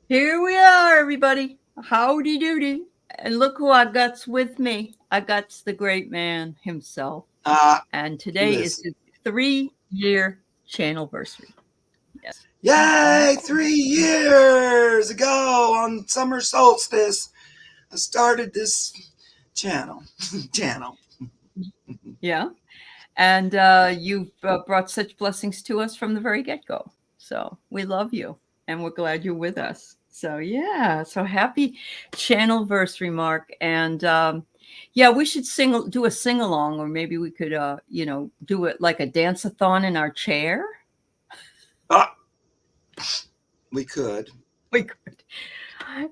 Here we are, everybody. Howdy doody. And look who I got's with me. I got's the great man himself. And today is Listen. his 3-year channelversary. Yes. Yay! 3 years ago on summer solstice, I started this channel. channel. Yeah. And you've brought such blessings to us from the very get go. So we love you and we're glad you're with us. So, yeah. So happy channelversary, Mark. And yeah, we should do a sing along, or maybe we could, do it like a dance-a-thon in our chair. Ah, we could. We could.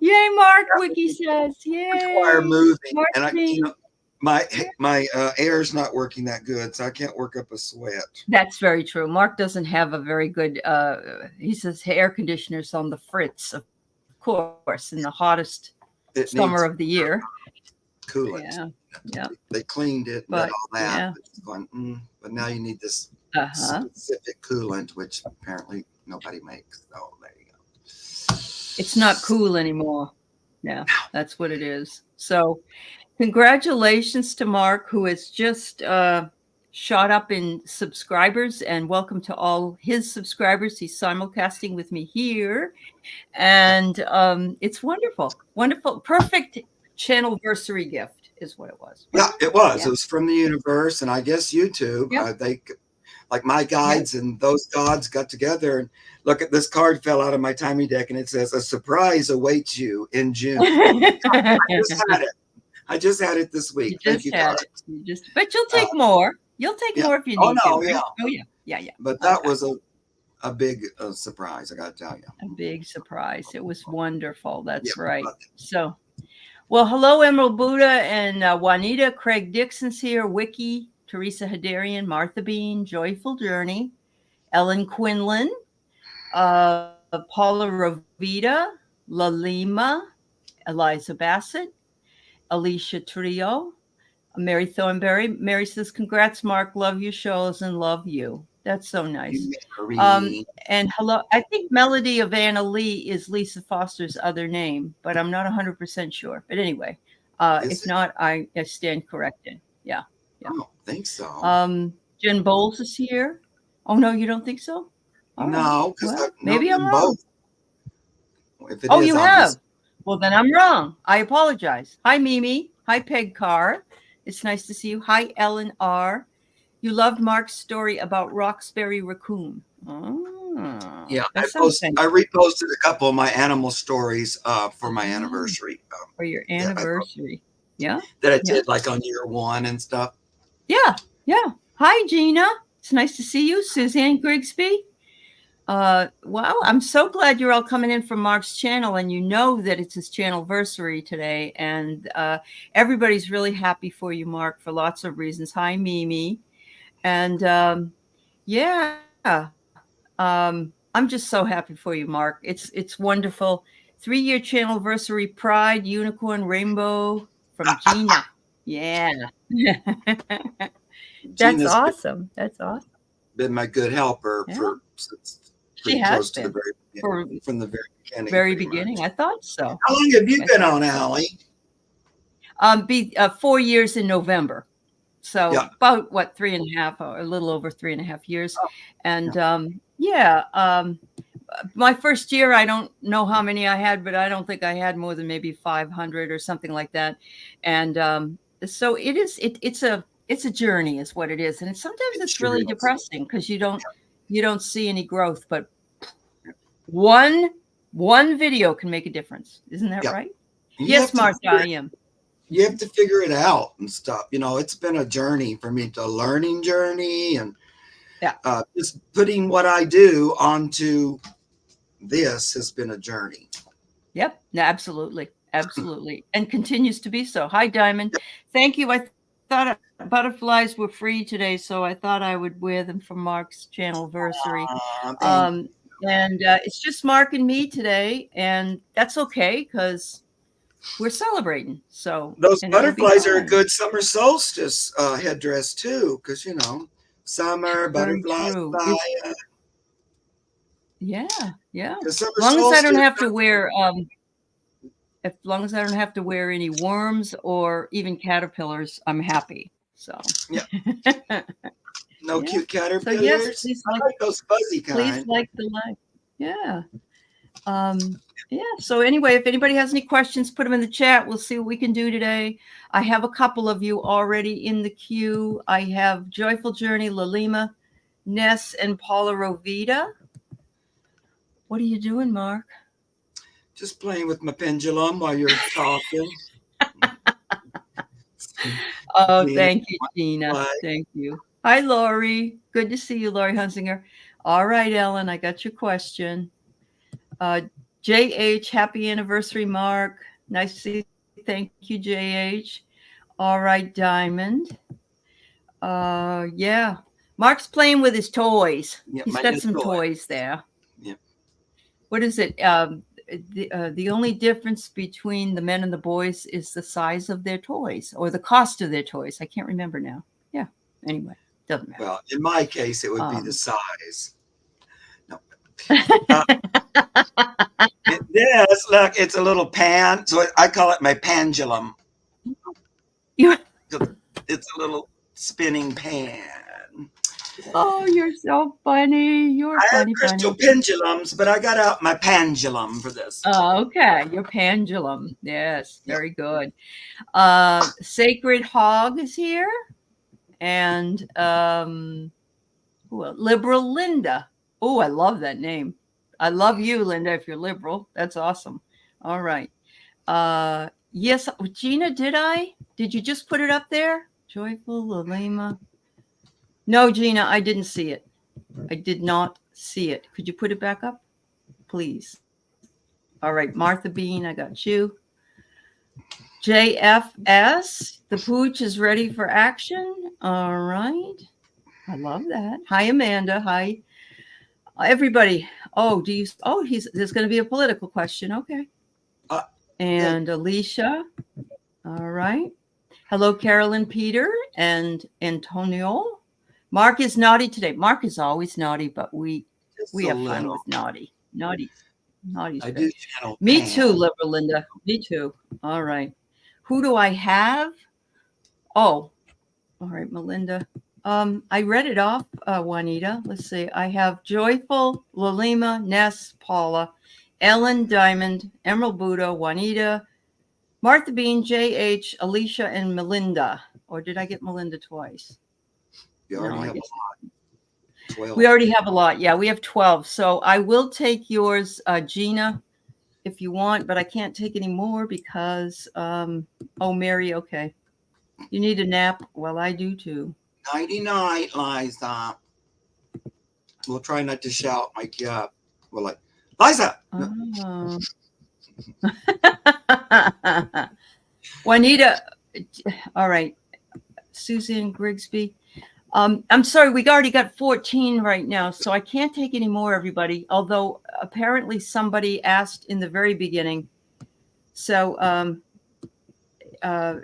Yay, Mark, Wiki says. Require Yay. moving, and Marcy. my Yeah. my air's not working that good, so I can't work up a sweat. That's very true. Mark doesn't have a very good, he says air conditioners on the fritz, of course, in the hottest summer It of the needs year. coolant. Yeah. Yeah. They cleaned it and But did all that. yeah. But it's going, but now you need this Uh-huh. specific coolant, which apparently nobody makes. So there you go. It's not cool anymore. Yeah, that's what it is. So, congratulations to Mark, who has just shot up in subscribers, and welcome to all his subscribers. He's simulcasting with me here, and it's wonderful, wonderful, perfect channelversary gift is what it was, Yeah, wasn't it? it was. Yeah, It was from the universe, and I guess YouTube. yeah, They like my yeah. guides and those gods got together and look at this card fell out of my timey deck, and it says a surprise awaits you in June. I just had it. I just had it this You week. Thank just you, had cards. it. But you'll Uh, take more. You'll take yeah. more if you Oh need to, no, right? yeah. Oh yeah, yeah, yeah. But that Okay. was a big surprise. I got to tell you. A big surprise. It was wonderful. Yeah. That's right. But So, well, hello, Emerald Buddha and Juanita. Craig Dixon's here. Wiki, Teresa Hadarian, Martha Bean, Joyful Journey, Ellen Quinlan, Paula Rovita, Lalima, Eliza Bassett, Alicia Trio, Mary Thornberry. Mary says, "Congrats, Mark. Love your shows and love you." That's so nice. Mary, And hello, I think Melody of Anna Lee is Lisa Foster's other name, but I'm not 100% sure. But anyway, is if it? not, I stand corrected. Yeah, I yeah. don't think so. Jen Bowles is here. Oh, no, you don't think so? All right. No, because Well, I've known maybe I'm them wrong. both. If it Oh, is, you I'll just have? Well, then I'm wrong. I apologize. Hi, Mimi. Hi, Peg Carr. It's nice to see you. Hi, Ellen R. You loved Mark's story about Roxbury Raccoon. Oh, yeah. that sounds I fantastic. reposted a couple of my animal stories for my Oh, anniversary. for your That anniversary. Yeah, I yeah, did like on year one and stuff. yeah, yeah. Hi, Gina. It's nice to see you. Suzanne Grigsby. Wow, I'm so glad you're all coming in from Mark's channel, and you know that it's his channelversary today, and everybody's really happy for you, Mark, for lots of reasons. Hi, Mimi, and yeah, I'm just so happy for you, Mark. It's wonderful. 3-year channelversary, pride, unicorn, rainbow from Gina. Yeah, that's Gina's awesome. That's awesome. been my good helper Yeah, for since she pretty has close to the been very beginning, for from the very beginning, very pretty beginning. much. I thought so. How long have you I been thought on, so. Allie? Be 4 years in November. So Yeah. about what, 3.5, or a little over 3.5 years. Oh, yeah. And yeah, my first year, I don't know how many I had, but I don't think I had more than maybe 500 or something like that. And so it's a journey, is what it is. And sometimes It it's sure really is. depressing because you don't see any growth. But one one video can make a difference, isn't that Yeah. right? You Yes, have to Martha, figure I am. it out and stuff. It's been a journey for me, a learning journey, and Yeah. just putting what I do onto this has been a journey. Yep. No, absolutely. Absolutely. And continues to be so. Hi, Diamond. Thank you. I thought butterflies were free today, so I thought I would wear them for Mark's channelversary. Thank Um, and it's just Mark and me today, and that's okay because we're celebrating. So, those and it will be butterflies are a fun. good summer solstice headdress too, because summer Very butterflies true. fly. Yeah, yeah. December As long as I don't solstice, have to wear as long as I don't have to wear any worms or even caterpillars, I'm happy. So yeah, no yeah. cute So yes, caterpillars. please I like those fuzzy kind. like the light. Yeah. Yeah. So anyway, if anybody has any questions, put them in the chat. We'll see what we can do today. I have a couple of you already in the queue. I have Joyful Journey, Lalima, Ness, and Paula Rovita. What are you doing, Mark? Just playing with my pendulum while you're talking. Oh, Gina, thank you, Gina. why? Thank you. Hi, Lori. Good to see you, Lori Hunsinger. All right, Ellen, I got your question. JH, happy anniversary, Mark. Nice to see you. Thank you, JH. All right, Diamond. Yeah. Mark's playing with his toys. Yeah, He's my got new some toy. toys there. Yeah. What is it? The only difference between the men and the boys is the size of their toys or the cost of their toys. I can't remember now. Yeah. Anyway, doesn't matter. Well, in my case, it would be the size. No. Yes, look, it's a little pan. So I call it my pendulum. You- It's a little spinning pan. Oh, you're so funny. You're I have funny, crystal funny. pendulums, but I got out my pendulum for this. Oh, okay. Your pendulum. Yes, very good. Sacred Hog is here. And Liberal Linda. Oh, I love that name. I love you, Linda, if you're liberal. That's awesome. All right. Yes, Gina, did you just put it up there? Joyful Lalima. No, Gina, I didn't see it. I did not see it. Could you put it back up, please? All right, Martha Bean, I got you. JFS, the pooch is ready for action. All right. I love that. Hi, Amanda. Hi, everybody. Oh, there's going to be a political question. Okay. And Alicia. All right. Hello, Carolyn, Peter, and Antonio. Mark is naughty today. Mark is always naughty, but we have fun with naughty. Naughty's I do channel Me pan. too, Liberal Linda. Me too. All right. Who do I have? Oh, all right, Melinda. I read it off, Juanita. Let's see. I have Joyful, Lalima, Ness, Paula, Ellen, Diamond, Emerald Buddha, Juanita, Martha Bean, JH, Alicia, and Melinda. Or did I get Melinda twice? You already have a lot. 12. We already have a lot. Yeah, we have 12. So I will take yours, Gina, if you want, but I can't take any more because, Mary, okay. You need a nap? Well, I do too. Nighty-night, Liza. We'll try not to shout like, we're like, Liza! Oh. Juanita, all right. Suzanne Grigsby. I'm sorry, we already got 14 right now, so I can't take any more, everybody, although apparently somebody asked in the very beginning. So,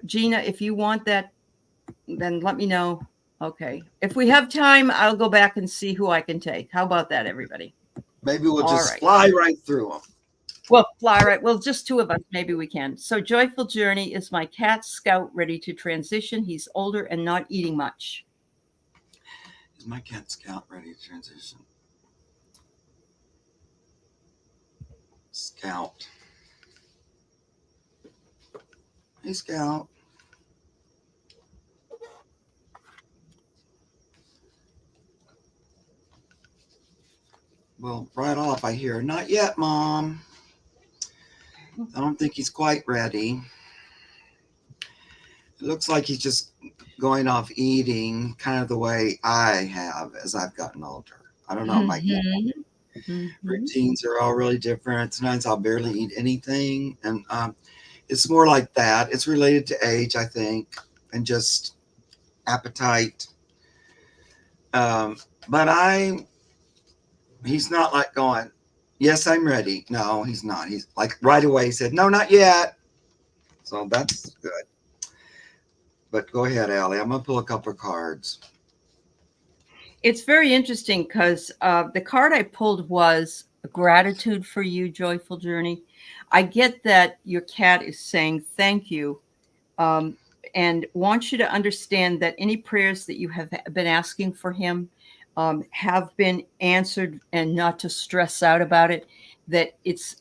Gina, if you want that, then let me know. Okay. If we have time, I'll go back and see who I can take. How about that, everybody? Maybe we'll just fly right through them. Well, fly right. Well, just two of us. Maybe we can. So Joyful Journey is my cat Scout ready to transition. He's older and not eating much. Is my cat Scout ready to transition? Scout. Hey, Scout. Well, right off I hear, not yet, Mom. I don't think he's quite ready. It looks like he's just going off eating kind of the way I have as I've gotten older. I don't know, my routines are all really different. Sometimes I'll barely eat anything. And it's more like that. It's related to age, I think, and just appetite. But he's not like going, yes, I'm ready. No, he's not. He's like right away he said, no, not yet. So that's good. But go ahead, Allie. I'm going to pull a couple of cards. It's very interesting because the card I pulled was gratitude for you, Joyful Journey. I get that your cat is saying thank you, um, and want you to understand that any prayers that you have been asking for him have been answered, and not to stress out about it. That it's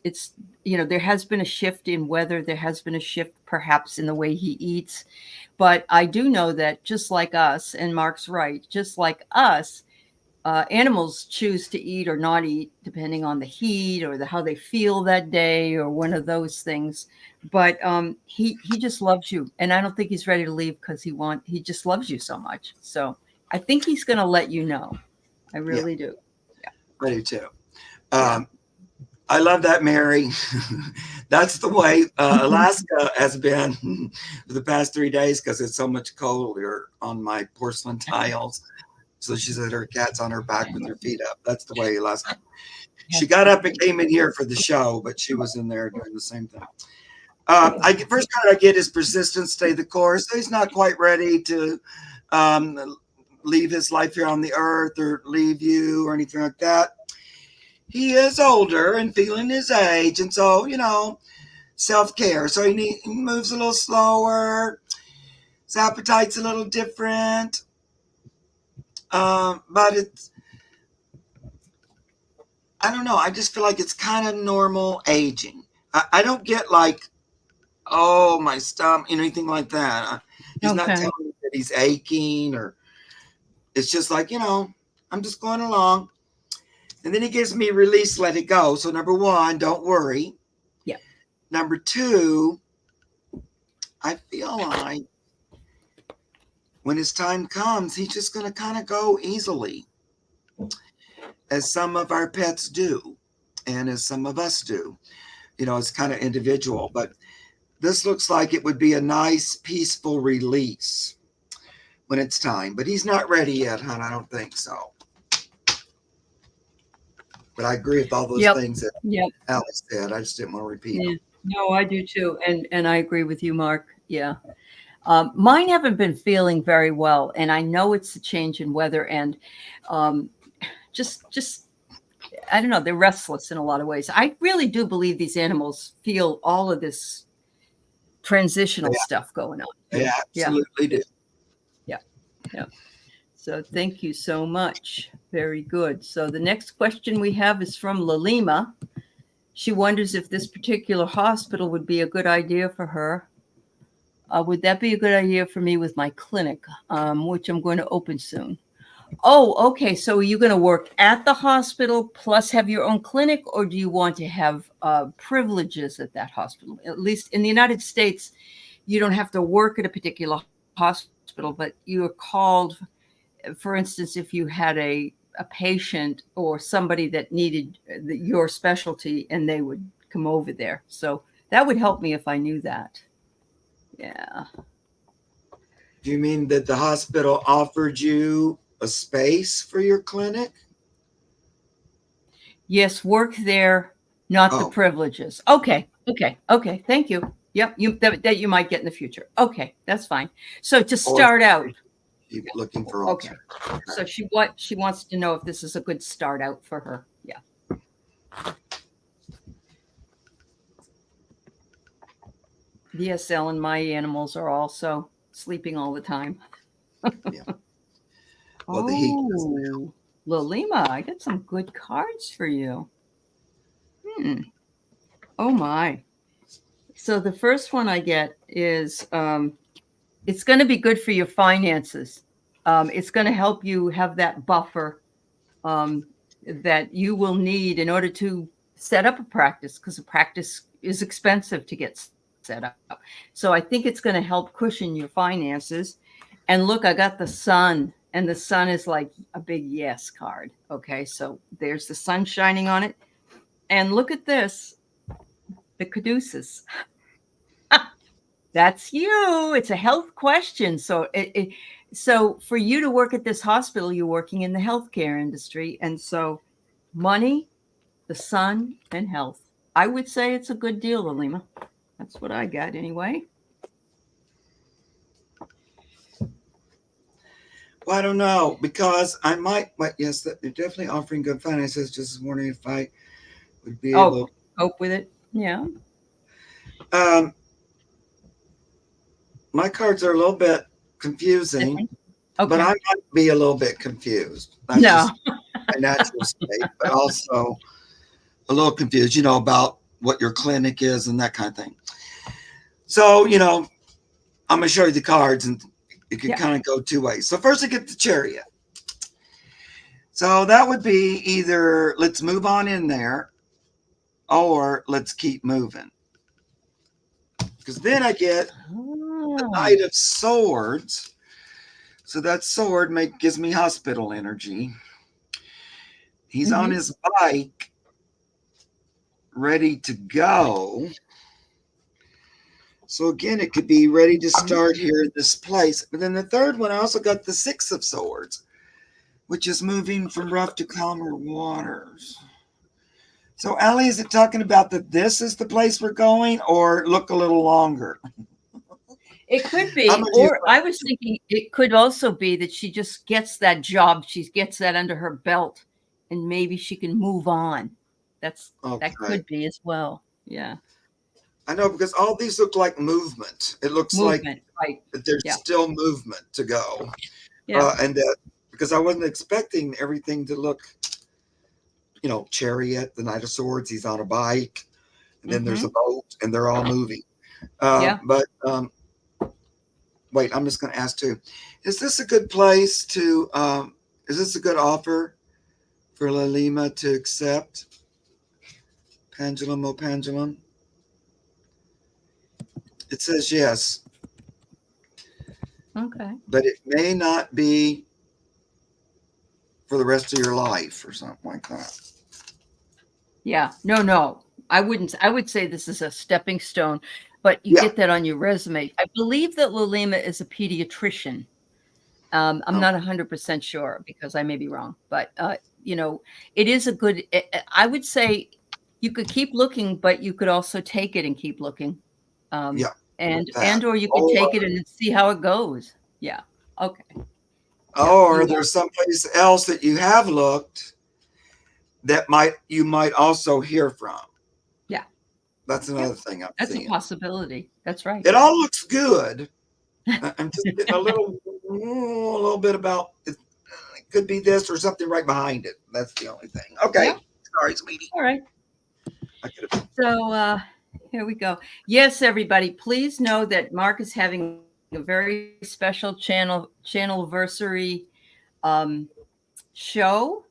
there has been a shift in weather, there has been a shift perhaps in the way he eats, but I do know that just like us, and Mark's right, just like us, animals choose to eat or not eat depending on the heat or how they feel that day or one of those things. But he just loves you, and I don't think he's ready to leave because he just loves you so much. So I think he's going to let you know. I Yeah, really do. I do too. Yeah. I love that, Mary. That's the way Alaska has been for the past 3 days because it's so much colder on my porcelain tiles. So she said her cat's on her back with her feet up. That's the way Alaska. She got up and came in here for the show, but she was in there doing the same thing. First card I get is persistence, stay the course. So he's not quite ready to leave his life here on the earth or leave you or anything like that. He is older and feeling his age, and so self-care. So he moves a little slower. His appetite's a little different, but I don't know. I just feel like it's kind of normal aging. I don't get like, oh, my stomach, anything like that. He's not Okay. telling me that he's aching, or it's just like, I'm just going along. And then he gives me release, let it go. So number one, don't worry. Yeah. Number two, I feel like when his time comes, he's just going to kind of go easily, as some of our pets do, and as some of us do. It's kind of individual, but this looks like it would be a nice, peaceful release when it's time. But he's not ready yet, hon. I don't think so. But I agree with all those things that Alex said. I just didn't want to repeat them. No, I do too, and I agree with you, Mark. Yeah. Mine haven't been feeling very well, and I know it's a change in weather, and just I don't know, they're restless in a lot of ways. I really do believe these animals feel all of this transitional stuff going on. They absolutely do. Yeah. So thank you so much. Very good. So the next question we have is from Lalima. She wonders if this particular hospital would be a good idea for her. Would that be a good idea for me with my clinic, which I'm going to open soon? Oh, okay. So are you going to work at the hospital plus have your own clinic, or do you want to have privileges at that hospital? At least in the United States, you don't have to work at a particular hospital, but you are called, for instance, if you had a patient or somebody that needed your specialty, and they would come over there. So that would help me if I knew that. Yeah. Do you mean that the hospital offered you a space for your clinic? Yes, work there, not the privileges. Okay. Thank you. Yep, that you might get in the future. Okay, that's fine. So to start out, you're looking for okay. So she wants to know if this is a good start out for her. Yeah. Yes, Ellen, my animals are also sleeping all the time. Yeah. Well, the heat. Lalima, I got some good cards for you. Oh my. So the first one I get is it's going to be good for your finances. It's going to help you have that buffer that you will need in order to set up a practice, because a practice is expensive to get set up. So I think it's going to help cushion your finances. And look, I got the sun, and the sun is like a big yes card. Okay, so there's the sun shining on it. And look at this, the caduceus. That's you. It's a health question. So so for you to work at this hospital, you're working in the healthcare industry. And so money, the sun, and health. I would say it's a good deal, Lalima. That's what I got anyway. Well, I don't know, because I might, but yes, they're definitely offering good finances. Just wondering if I would be Oh, able. cope with it. Yeah. Um, my cards are a little bit confusing, Different. but Okay. I might be a little bit confused. That's No. just my natural state, but also a little confused, about what your clinic is and that kind of thing. So, I'm going to show you the cards and it can kind of go two ways. So first I get the Chariot. So that would be either let's move on in there or let's keep moving. Because then I get the Knight of Swords. So that sword gives me hospital energy. He's on his bike, ready to go. So again, it could be ready to start here in this place. But then the third one, I also got the Six of Swords, which is moving from rough to calmer waters. So Allie, is it talking about that this is the place we're going, or look a little longer? It could be, or I was thinking it could also be that she just gets that job. She gets that under her belt and maybe she can move on. That could be as well. Yeah. I know, because all these look like movement. It looks like there's still movement to go. Yeah. And that because I wasn't expecting everything to look, Chariot, the Knight of Swords, he's on a bike, and then there's a boat, and they're all moving. But wait, I'm just going to ask too. Is this a good place to, is this a good offer for Lalima to accept? Pendulum, oh pendulum. It says yes. Okay. But it may not be for the rest of your life or something like that. Yeah. No. I wouldn't. I would say this is a stepping stone, but you get that on your resume. I believe that Lalima is a pediatrician. I'm not 100% sure because I may be wrong, but it is a good. I would say you could keep looking, but you could also take it and keep looking. And or you could take it and see how it goes. Yeah. Okay. Or there's someplace else that you have looked that you might also hear from. Yeah. That's another thing I'm seeing. That's a possibility. That's right. It all looks good. I'm just getting a little bit about it. It could be this or something right behind it. That's the only thing. Okay. Yeah. Sorry, sweetie. All right. So here we go. Yes, everybody, please know that Mark is having a very special channelversary show.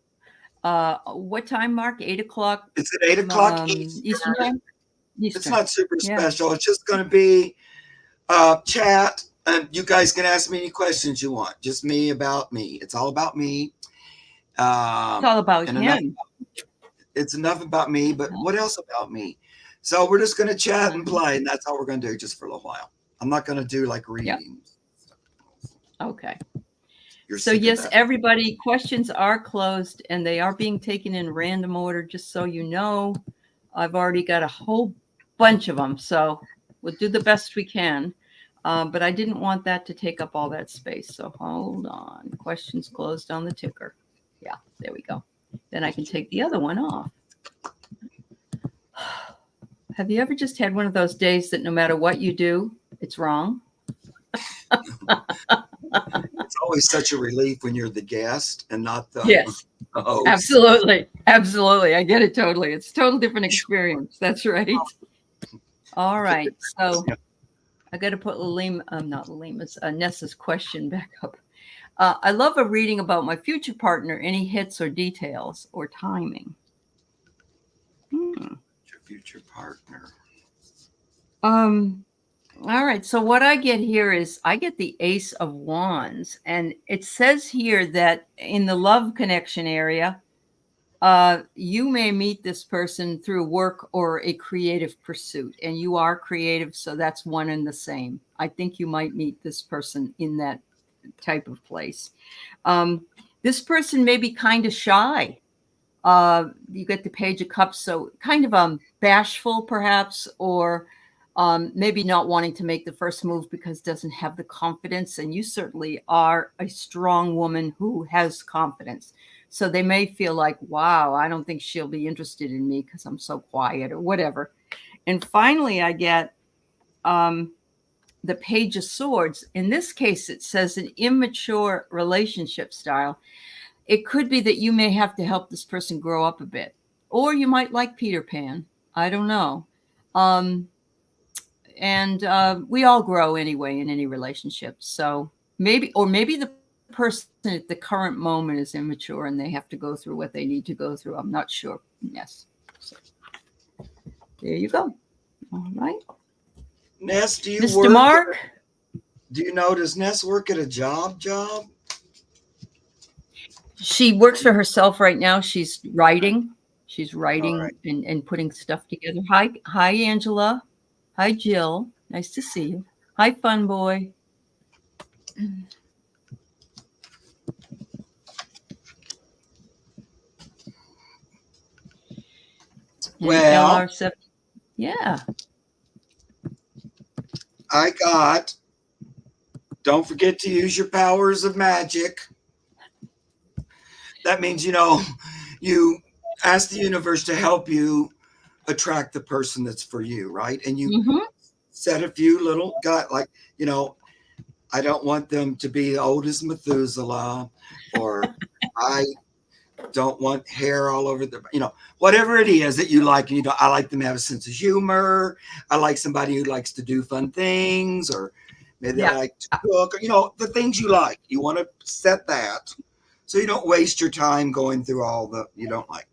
What time, Mark? 8 o'clock? It's at 8 o'clock Eastern time? Eastern. It's not super special. It's just going to be chat, and you guys can ask me any questions you want. Just me about me. It's all about me. It's all about him. It's enough about me, but what else about me? So we're just going to chat and play, and that's all we're going to do just for a little while. I'm not going to do like readings. Yep. Okay. So yes, everybody, questions are closed and they are being taken in random order, just so you know. I've already got a whole bunch of them, so we'll do the best we can. But I didn't want that to take up all that space. So hold on. Questions closed on the ticker. Yeah, there we go. Then I can take the other one off. Have you ever just had one of those days that no matter what you do, it's wrong? It's always such a relief when you're the guest and not the host. Absolutely. I get it totally. It's a total different experience. That's right. All right. So I got to put Nessa's question back up. I love a reading about my future partner. Any hits or details or timing? Your future partner. All right. So what I get here is I get the Ace of Wands, and it says here that in the love connection area, you may meet this person through work or a creative pursuit, and you are creative. So that's one and the same. I think you might meet this person in that type of place. This person may be kind of shy. You get the Page of Cups. So kind of bashful perhaps, or maybe not wanting to make the first move because doesn't have the confidence. And you certainly are a strong woman who has confidence. So they may feel like, wow, I don't think she'll be interested in me because I'm so quiet or whatever. And finally, I get the Page of Swords. In this case, it says an immature relationship style. It could be that you may have to help this person grow up a bit, or you might like Peter Pan. I don't know. And we all grow anyway in any relationship. So maybe the person at the current moment is immature and they have to go through what they need to go through. I'm not sure. Yes. So, there you go. All right. Ness, do you Mr. work? Mark? Do you know, does Ness work at a job? She works for herself right now. She's writing. She's writing Right. and putting stuff together. Hi, Angela. Hi, Jill. Nice to see you. Hi, Fun Boy. Well, LR7. Yeah. I got, don't forget to use your powers of magic. That means, you ask the universe to help you attract the person that's for you, right? And you set a few little like, I don't want them to be old as Methuselah, or I don't want hair all over the, whatever it is that you like. I like them to have a sense of humor. I like somebody who likes to do fun things, or maybe I like to cook, or, the things you like. You want to set that so you don't waste your time going through all the you don't like.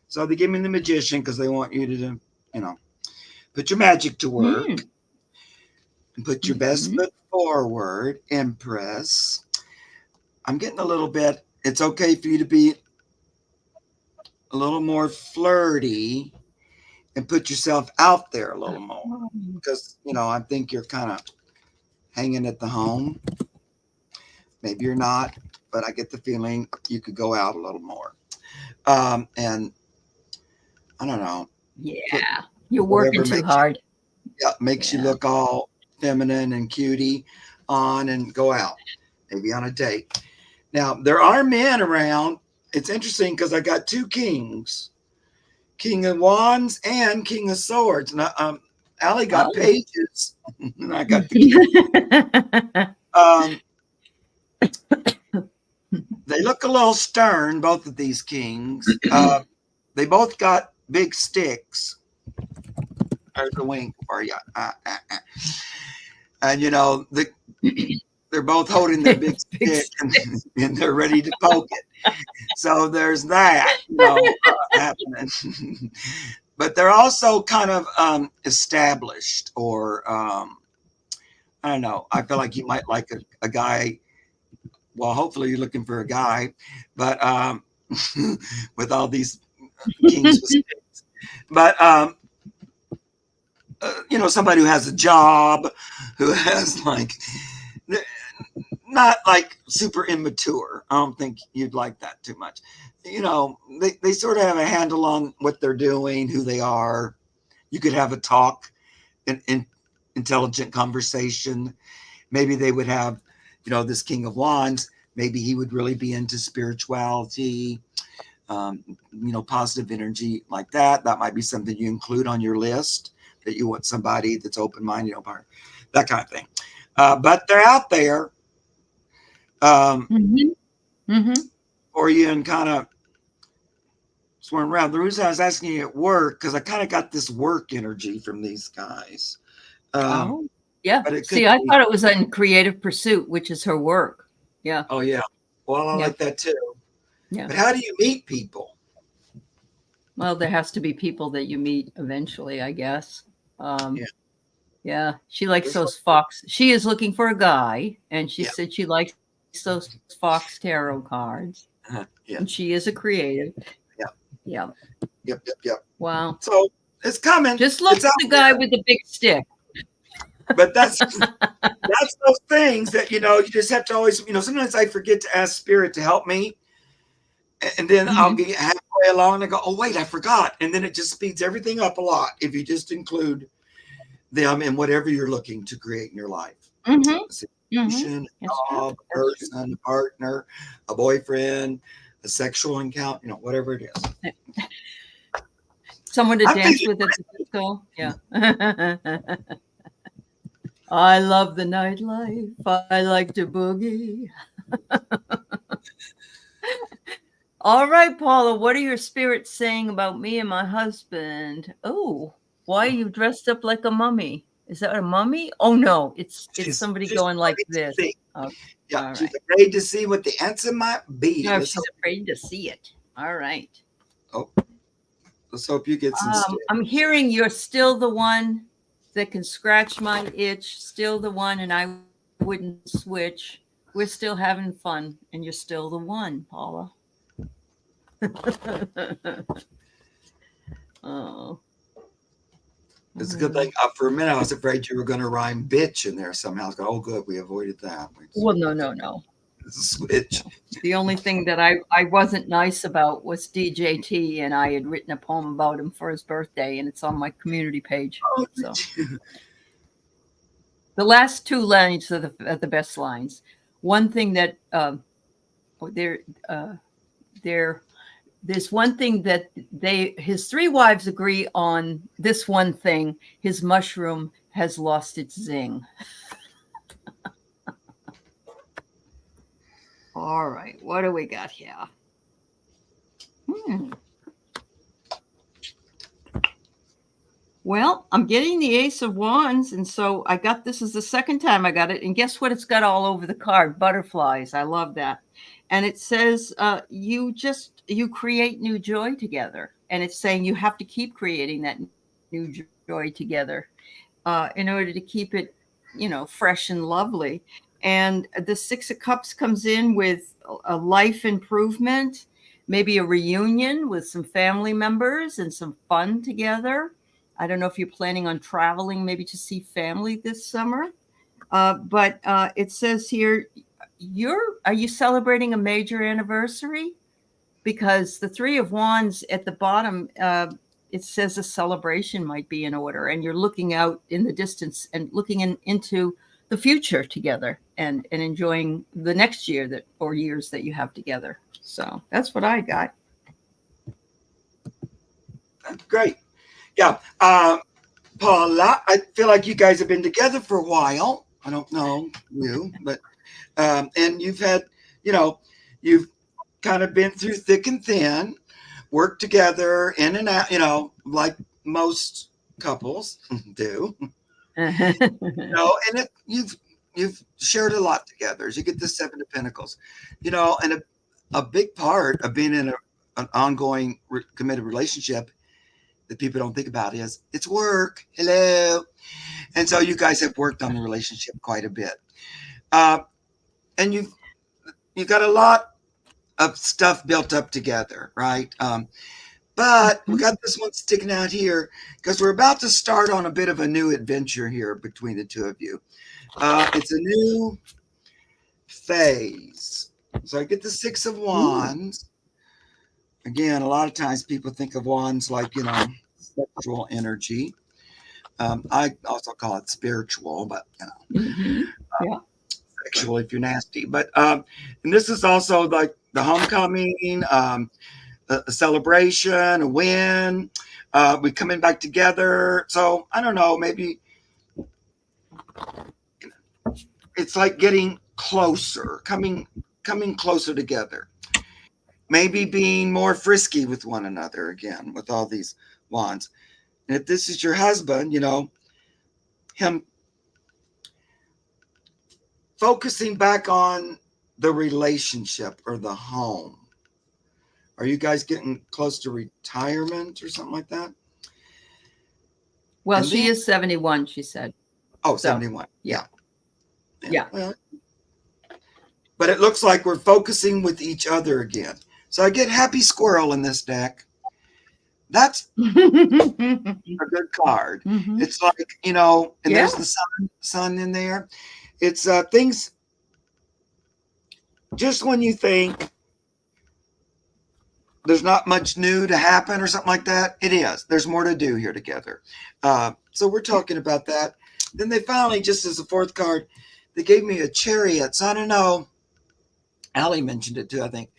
So they give me the magician because they want you to, put your magic to work and put your best foot forward, Empress. I'm getting a little bit, it's okay for you to be a little more flirty and put yourself out there a little more, because I think you're kind of hanging at the home. Maybe you're not, but I get the feeling you could go out a little more. And I don't know. Yeah, you're working too hard. Makes you look all feminine and cutie on, and go out, maybe on a date. Now there are men around. It's interesting because I got two kings, King of Wands and King of Swords. And Allie got pages, and I got the they look a little stern, both of these kings. They both got big sticks. There's a wink for you. And they're both holding their big stick, and they're ready to poke it. So there's that happening. But they're also kind of established, or I don't know. I feel like you might like a guy. Well, hopefully you're looking for a guy, but with all these kings with sticks. But somebody who has a job, who has not like super immature. I don't think you'd like that too much. They sort of have a handle on what they're doing, who they are. You could have a talk, an intelligent conversation. Maybe they would have, this King of Wands. Maybe he would really be into spirituality, positive energy like that. That might be something you include on your list, that you want somebody that's open-minded, that kind of thing. But they're out there for you, and kind of swarm around. The reason I was asking you at work, because I kind of got this work energy from these guys. Yeah. See, I thought it was in Creative Pursuit, which is her work. Yeah. Oh, yeah. Well, I like that too. Yeah. But how do you meet people? Well, there has to be people that you meet eventually, I guess. Yeah. She likes those fox. She is looking for a guy, and she said she likes those fox tarot cards. And she is a creative. Yeah. Yep. Wow. So it's coming. Just look at the guy with the big stick. But that's those things that you just have to always, sometimes I forget to ask Spirit to help me, and then I'll get halfway along and I go, oh wait, I forgot, and then it just speeds everything up a lot if you just include them in whatever you're looking to create in your life. A situation, a job, a person, a partner, a boyfriend, a sexual encounter, whatever it is. Someone to I'm dance thinking- with at the disco. Yeah. I love the nightlife. I like to boogie. All right, Paula, what are your spirits saying about me and my husband? Oh, why are you dressed up like a mummy? Is that a mummy? Oh no, it's somebody she's going like afraid to this. see. Okay. Yeah, All she's right. afraid to see what the answer might be. No, she's afraid to see it. All right. Let's hope you get some stuff. I'm hearing you're still the one that can scratch my itch, still the one, and I wouldn't switch. We're still having fun, and you're still the one, Paula. Oh. It's a good thing. For a minute, I was afraid you were going to rhyme bitch in there somehow. I was going, oh, good. We avoided that. Well, no. It's a switch. The only thing that I wasn't nice about was DJT, and I had written a poem about him for his birthday, and it's on my community page. Oh, So the last two lines are the best lines. One thing that there's one thing that his three wives agree on. This one thing: his mushroom has lost its zing. All right, what do we got here? Well, I'm getting the Ace of Wands, and so I got this is the second time I got it. And guess what? It's got all over the card, butterflies. I love that. And it says you create new joy together, and it's saying you have to keep creating that new joy together in order to keep it, fresh and lovely. And the Six of Cups comes in with a life improvement, maybe a reunion with some family members and some fun together. I don't know if you're planning on traveling maybe to see family this summer. But it says here, are you celebrating a major anniversary? Because the Three of Wands at the bottom, it says a celebration might be in order, and you're looking out in the distance and looking into the future together and enjoying the next year or years that you have together. So that's what I got. Great. Yeah. Paula, I feel like you guys have been together for a while. I don't know you, but and you've had, you've kind of been through thick and thin, worked together in and out, like most couples do. And you've shared a lot together as you get the Seven of Pentacles, and a big part of being in an ongoing committed relationship that people don't think about is it's work. Hello. And so you guys have worked on the relationship quite a bit. And you've got a lot of stuff built up together, right? But we got this one sticking out here because we're about to start on a bit of a new adventure here between the two of you. It's a new phase. So I get the Six of Wands. Again, a lot of times people think of wands like, sexual energy. I also call it spiritual, but, sexual if you're nasty. But, and this is also like the homecoming, a celebration, a win. We coming back together. So I don't know, maybe it's like getting closer, coming closer together. Maybe being more frisky with one another again with all these wands. And if this is your husband, him focusing back on the relationship or the home. Are you guys getting close to retirement or something like that? Well, she is 71, she said. Oh, 71. Yeah. Well, but it looks like we're focusing with each other again. So I get happy squirrel in this deck. That's a good card. Mm-hmm. It's like, and there's the sun in there. It's things just when you think there's not much new to happen or something like that, it is. There's more to do here together. So we're talking about that. Then they finally, just as a fourth card, they gave me a chariot. So I don't know. Allie mentioned it too, I think.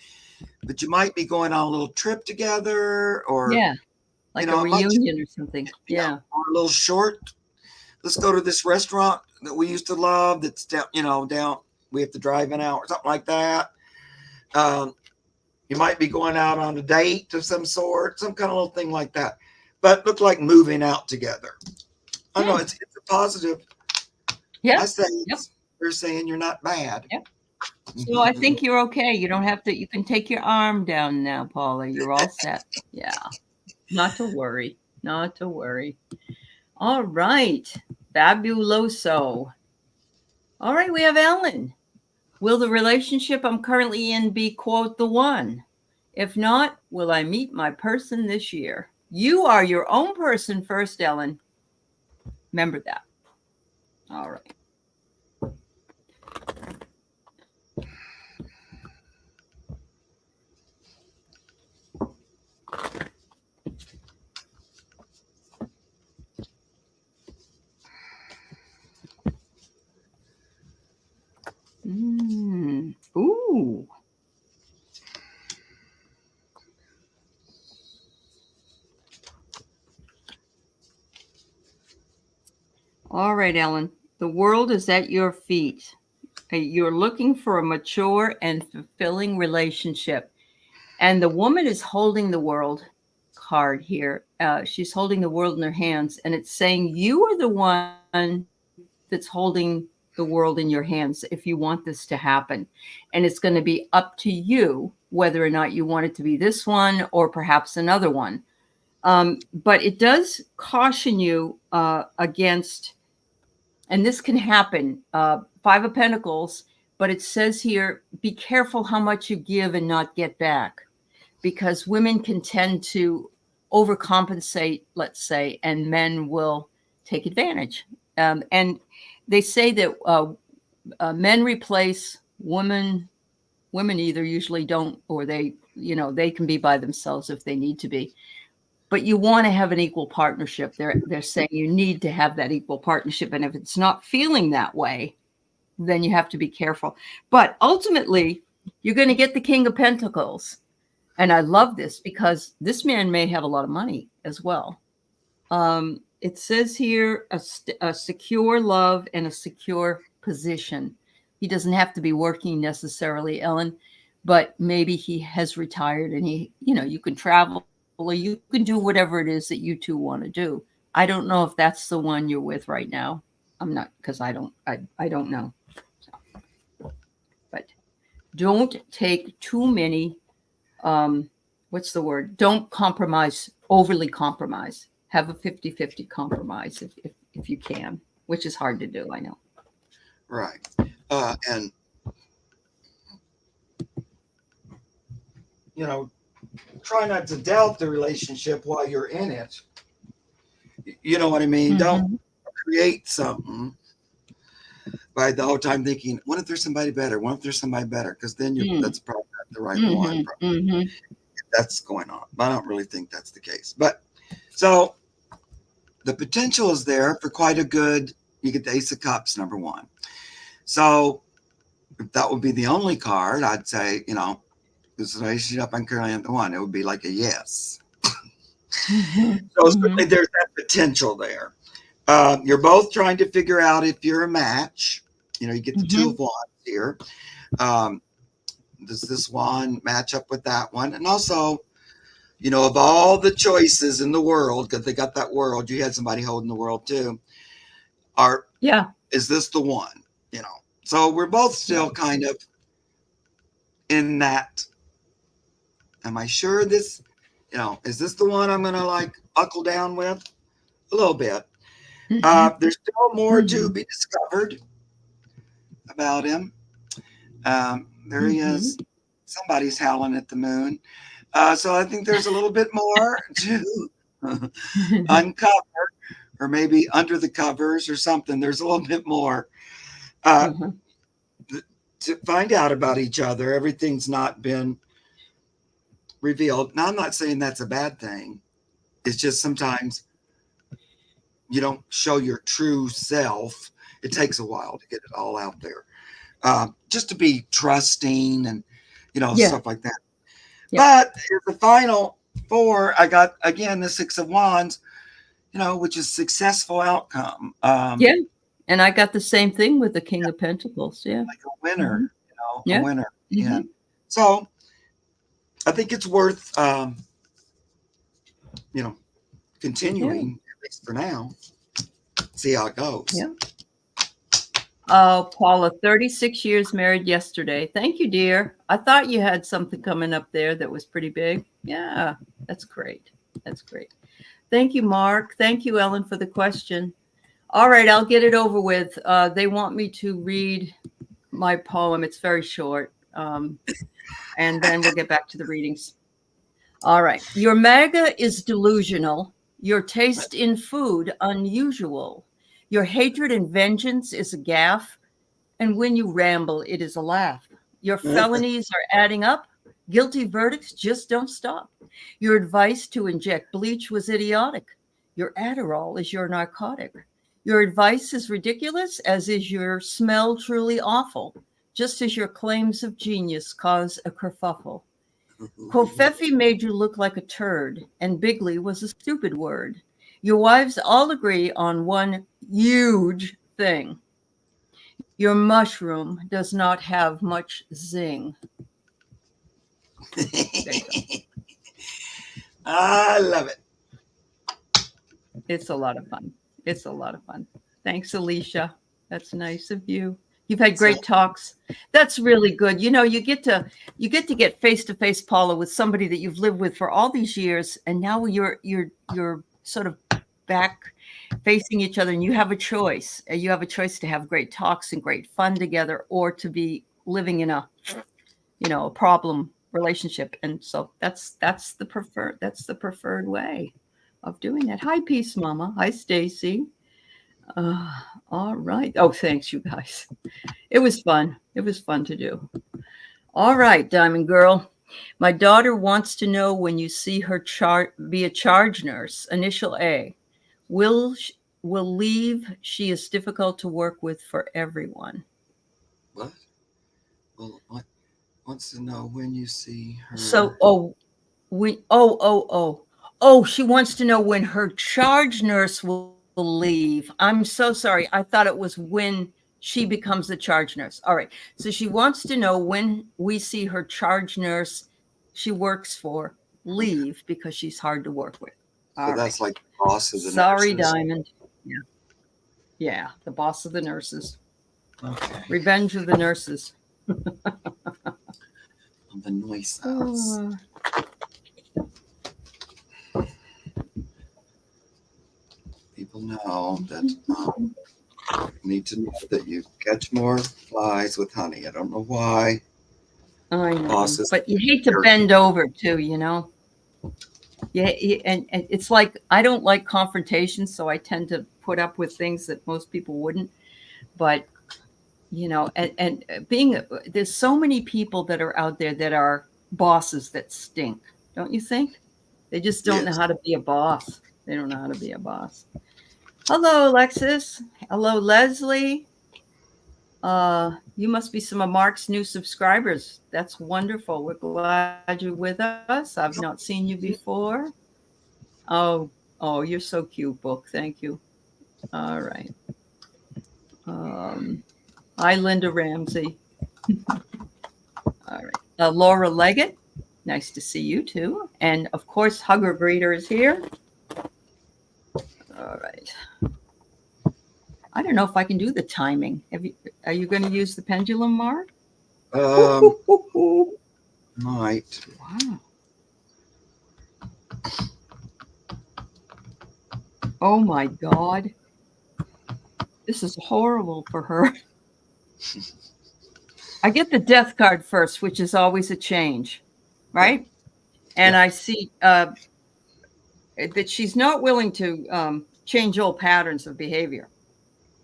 but you might be going on a little trip together, or Yeah. Like a it might just reunion or something. be Yeah. a little short. Let's go to this restaurant that we used to love. That's down, down. We have to drive an hour, something like that. You might be going out on a date of some sort, some kind of little thing like that. But look like moving out together. I know it's a positive. Yeah. I say Yep. they're saying you're not bad. Yep. So I think you're okay. You don't have to. You can take your arm down now, Paula. You're all set. Yeah. Not to worry. Not to worry. All right. Fabuloso. All right. We have Ellen. Will the relationship I'm currently in be, quote, the one? If not, will I meet my person this year? You are your own person first, Ellen. Remember that. All right. Ooh. All right, Ellen. The world is at your feet. You're looking for a mature and fulfilling relationship. And the woman is holding the world card here. She's holding the world in her hands. And it's saying you are the one that's holding the world in your hands if you want this to happen. And it's going to be up to you whether or not you want it to be this one or perhaps another one. But it does caution you against, and this can happen, Five of Pentacles, but it says here, be careful how much you give and not get back, because women can tend to overcompensate, let's say, and men will take advantage. And they say that men replace women. Women either usually don't, or they can be by themselves if they need to be. But you want to have an equal partnership. They're saying you need to have that equal partnership. And if it's not feeling that way, then you have to be careful. But ultimately, you're going to get the King of Pentacles. And I love this because this man may have a lot of money as well. It says here a secure love and a secure position. He doesn't have to be working necessarily, Ellen, but maybe he has retired and you can travel or you can do whatever it is that you two want to do. I don't know if that's the one you're with right now. I'm not, because I don't know. So, but don't take too many, what's the word? Don't compromise, overly compromise. Have a 50-50 compromise if you can, which is hard to do, I know. Right. And, try not to doubt the relationship while you're in it. You know what I mean? Mm-hmm. Don't create something by the whole time thinking, what if there's somebody better? What if there's somebody better? Because then that's probably not the right one. Mm-hmm. That's going on. But I don't really think that's the case. But so the potential is there for quite a good, you get the Ace of Cups, number one. So if that would be the only card, I'd say, this relationship I'm currently in the one, it would be like a yes. Mm-hmm. So certainly there's that potential there. You're both trying to figure out if you're a match. You get the Two of Wands here. Does this one match up with that one? And also, of all the choices in the world, because they got that world, you had somebody holding the world too. Is this the one? So we're both still kind of in that. Am I sure this, is this the one I'm going to buckle down with? A little bit. Mm-hmm. There's still more to be discovered about him. There he is. Somebody's howling at the moon. So I think there's a little bit more to uncover, or maybe under the covers or something. There's a little bit more to find out about each other. Everything's not been revealed. Now, I'm not saying that's a bad thing. It's just sometimes you don't show your true self. It takes a while to get it all out there. Just to be trusting and, stuff like that. Yeah. But in the final four, I got again the Six of Wands, which is successful outcome. Yeah. And I got the same thing with the King of Pentacles. Yeah. Like a winner, Mhm. a Yeah. winner. Mhm. And so I think it's worth, continuing, at least for now, see how it goes. Yeah. Oh, Paula, 36 years married yesterday. Thank you, dear. I thought you had something coming up there that was pretty big. Yeah, that's great. That's great. Thank you, Mark. Thank you, Ellen, for the question. All right, I'll get it over with. They want me to read my poem. It's very short. And then we'll get back to the readings. All right. Your MAGA is delusional. Your taste in food unusual. Your hatred and vengeance is a gaffe. And when you ramble, it is a laugh. Your felonies are adding up. Guilty verdicts just don't stop. Your advice to inject bleach was idiotic. Your Adderall is your narcotic. Your advice is ridiculous, as is your smell truly awful, just as your claims of genius cause a kerfuffle. Covfefe made you look like a turd, and bigly was a stupid word. Your wives all agree on one huge thing. Your mushroom does not have much zing. I love it. It's a lot of fun. It's a lot of fun. Thanks, Alicia. That's nice of you. You've had great talks. That's really good. You get to get face to face, Paula, with somebody that you've lived with for all these years, and now you're sort of back facing each other, and you have a choice. You have a choice to have great talks and great fun together, or to be living in a problem relationship. And so that's the preferred way of doing that. Hi, Peace Mama. Hi, Stacy. All right. Oh, thanks, you guys. It was fun. It was fun to do. All right, Diamond Girl. My daughter wants to know when you see her be a charge nurse, initial A. Will leave. She is difficult to work with for everyone. What? Well, what wants to know when you see her? So, she wants to know when her charge nurse will leave. I'm so sorry. I thought it was when she becomes the charge nurse. All right. So she wants to know when we see her charge nurse she works for leave, because she's hard to work with. So that's like the boss of the Sorry, nurses. Diamond. Yeah. Yeah. The boss of the nurses. Okay. Revenge of the nurses. The noises. People know that need to know that you catch more flies with honey. I don't know why. I know, but you hate to bend over too, Yeah, and it's like I don't like confrontation, so I tend to put up with things that most people wouldn't. But and being there's so many people that are out there that are bosses that stink, don't you think? They just don't know how to be a boss. They don't know how to be a boss. Hello, Alexis. Hello, Leslie. You must be some of Mark's new subscribers. That's wonderful. We're glad you're with us. I've not seen you before. Oh, you're so cute, Book. Thank you. All right. Hi, Linda Ramsey. All right. Laura Leggett. Nice to see you too. And of course, Hugger Greeter is here. All right. I don't know if I can do the timing. Are you going to use the pendulum, Mark? Might. Wow. Oh my God. This is horrible for her. I get the death card first, which is always a change, right? And I see that she's not willing to change old patterns of behavior.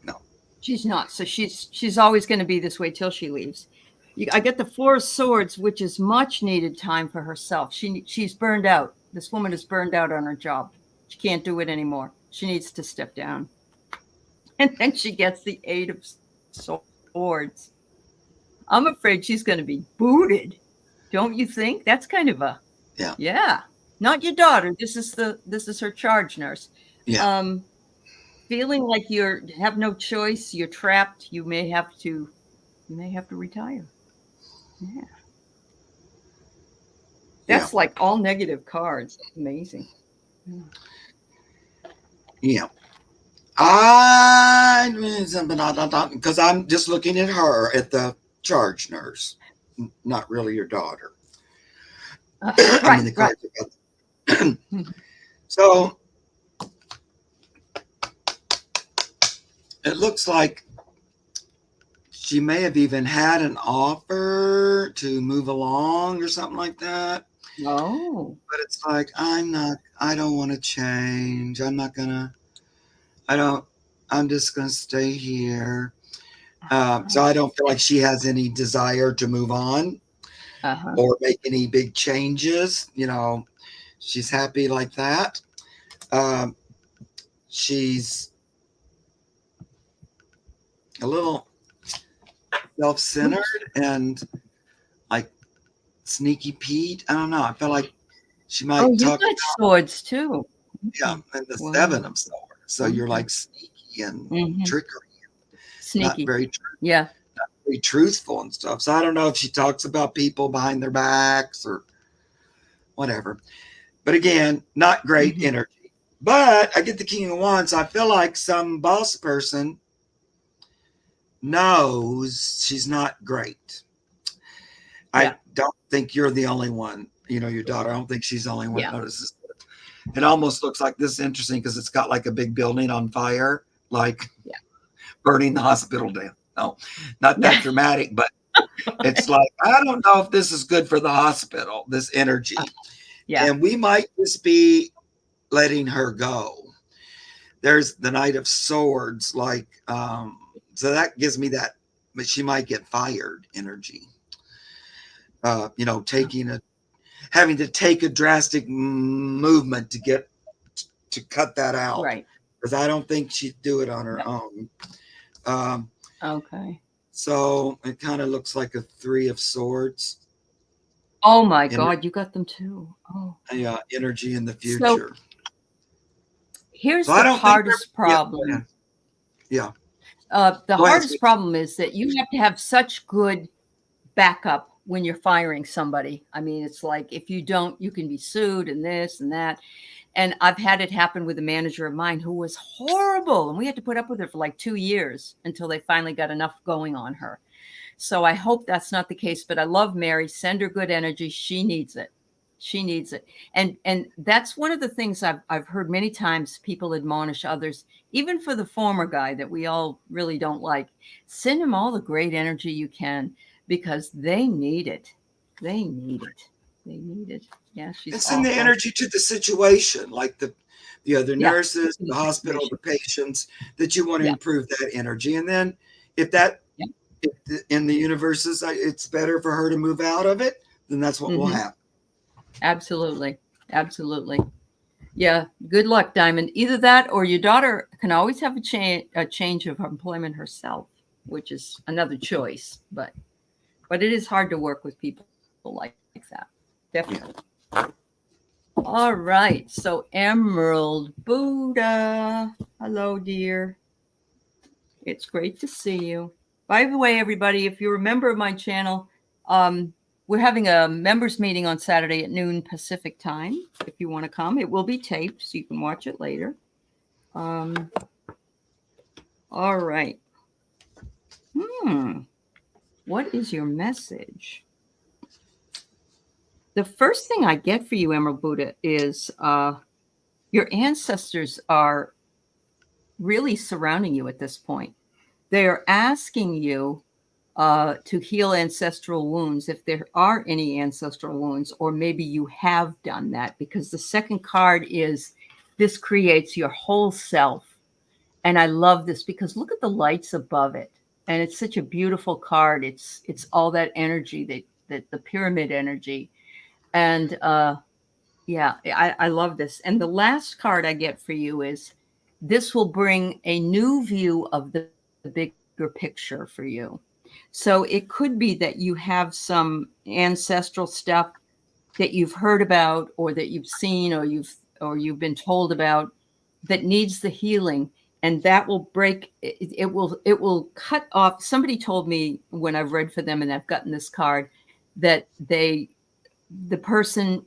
No, she's not. So she's always going to be this way till she leaves. I get the Four of Swords, which is much needed time for herself. She's burned out. This woman is burned out on her job. She can't do it anymore. She needs to step down. And then she gets the Eight of Swords. I'm afraid she's going to be booted. Don't you think? That's kind of a Yeah. yeah. Not your daughter. This is her charge nurse. Yeah. Um, feeling like you have no choice, you're trapped, you may have to retire. Yeah. Yeah. That's like all negative cards. Amazing. Yeah. Yeah. Because I'm just looking at her, at the charge nurse, not really your daughter. I mean, Right, the right. cards about. So it looks like she may have even had an offer to move along or something like that. Oh. But it's like, I don't want to change. I'm just going to stay here. So I don't feel like she has any desire to move on or make any big changes. She's happy like that. She's a little self-centered and like sneaky Pete. I don't know. I feel like she might Oh, you talk got swords too. and the Wow. 7 of swords. So you're like sneaky and trickery, not Sneaky. very Yeah. very truthful and stuff. So I don't know if she talks about people behind their backs or whatever. But again, not great energy. But I get the King of Wands. So I feel like some boss person knows she's not great. I don't think you're the only one. Your daughter, I don't think she's the only one that notices it. It almost looks like this is interesting because it's got like a big building on fire, like burning the hospital down. No, not that dramatic, but it's like, I don't know if this is good for the hospital, this energy. And we might just be letting her go. There's the Knight of Swords, like, so that gives me that, but she might get fired energy. Having to take a drastic movement to cut that out. Right. Because I don't think she'd do it on her own. Okay. So it kind of looks like a 3 of Swords. Oh my God, you got them too. Oh. Yeah, energy in the future. So here's the hardest problem. Yeah. The hardest problem is that you have to have such good backup when you're firing somebody. I mean, it's like if you don't, you can be sued and this and that. And I've had it happen with a manager of mine who was horrible. And we had to put up with her for like 2 years until they finally got enough going on her. So I hope that's not the case. But I love Mary. Send her good energy. She needs it. She needs it. And that's one of the things I've heard many times people admonish others, even for the former guy that we all really don't like. Send him all the great energy you can because they need it. They need it. They need it. Yeah, she's send the energy to the situation, like the other nurses, the hospital, the patients, that you want to improve that energy. And then if in the universes, it's better for her to move out of it, then that's what will happen. Absolutely. Absolutely. Yeah. Good luck, Diamond. Either that or your daughter can always have a change of employment herself, which is another choice. But it is hard to work with people like that. Definitely. All right. So Emerald Buddha. Hello, dear. It's great to see you. By the way, everybody, if you're a member of my channel, we're having a members meeting on Saturday at noon Pacific time. If you want to come, it will be taped, so you can watch it later. All right. What is your message? The first thing I get for you, Emerald Buddha, is your ancestors are really surrounding you at this point. They are asking you to heal ancestral wounds, if there are any ancestral wounds, or maybe you have done that, because the second card is this creates your whole self. And I love this because look at the lights above it. And it's such a beautiful card. It's all that energy, that the pyramid energy. And I love this. And the last card I get for you is this will bring a new view of the bigger picture for you. So it could be that you have some ancestral stuff that you've heard about or that you've seen or you've been told about that needs the healing, and that will break it will cut off. Somebody told me when I've read for them and I've gotten this card that the person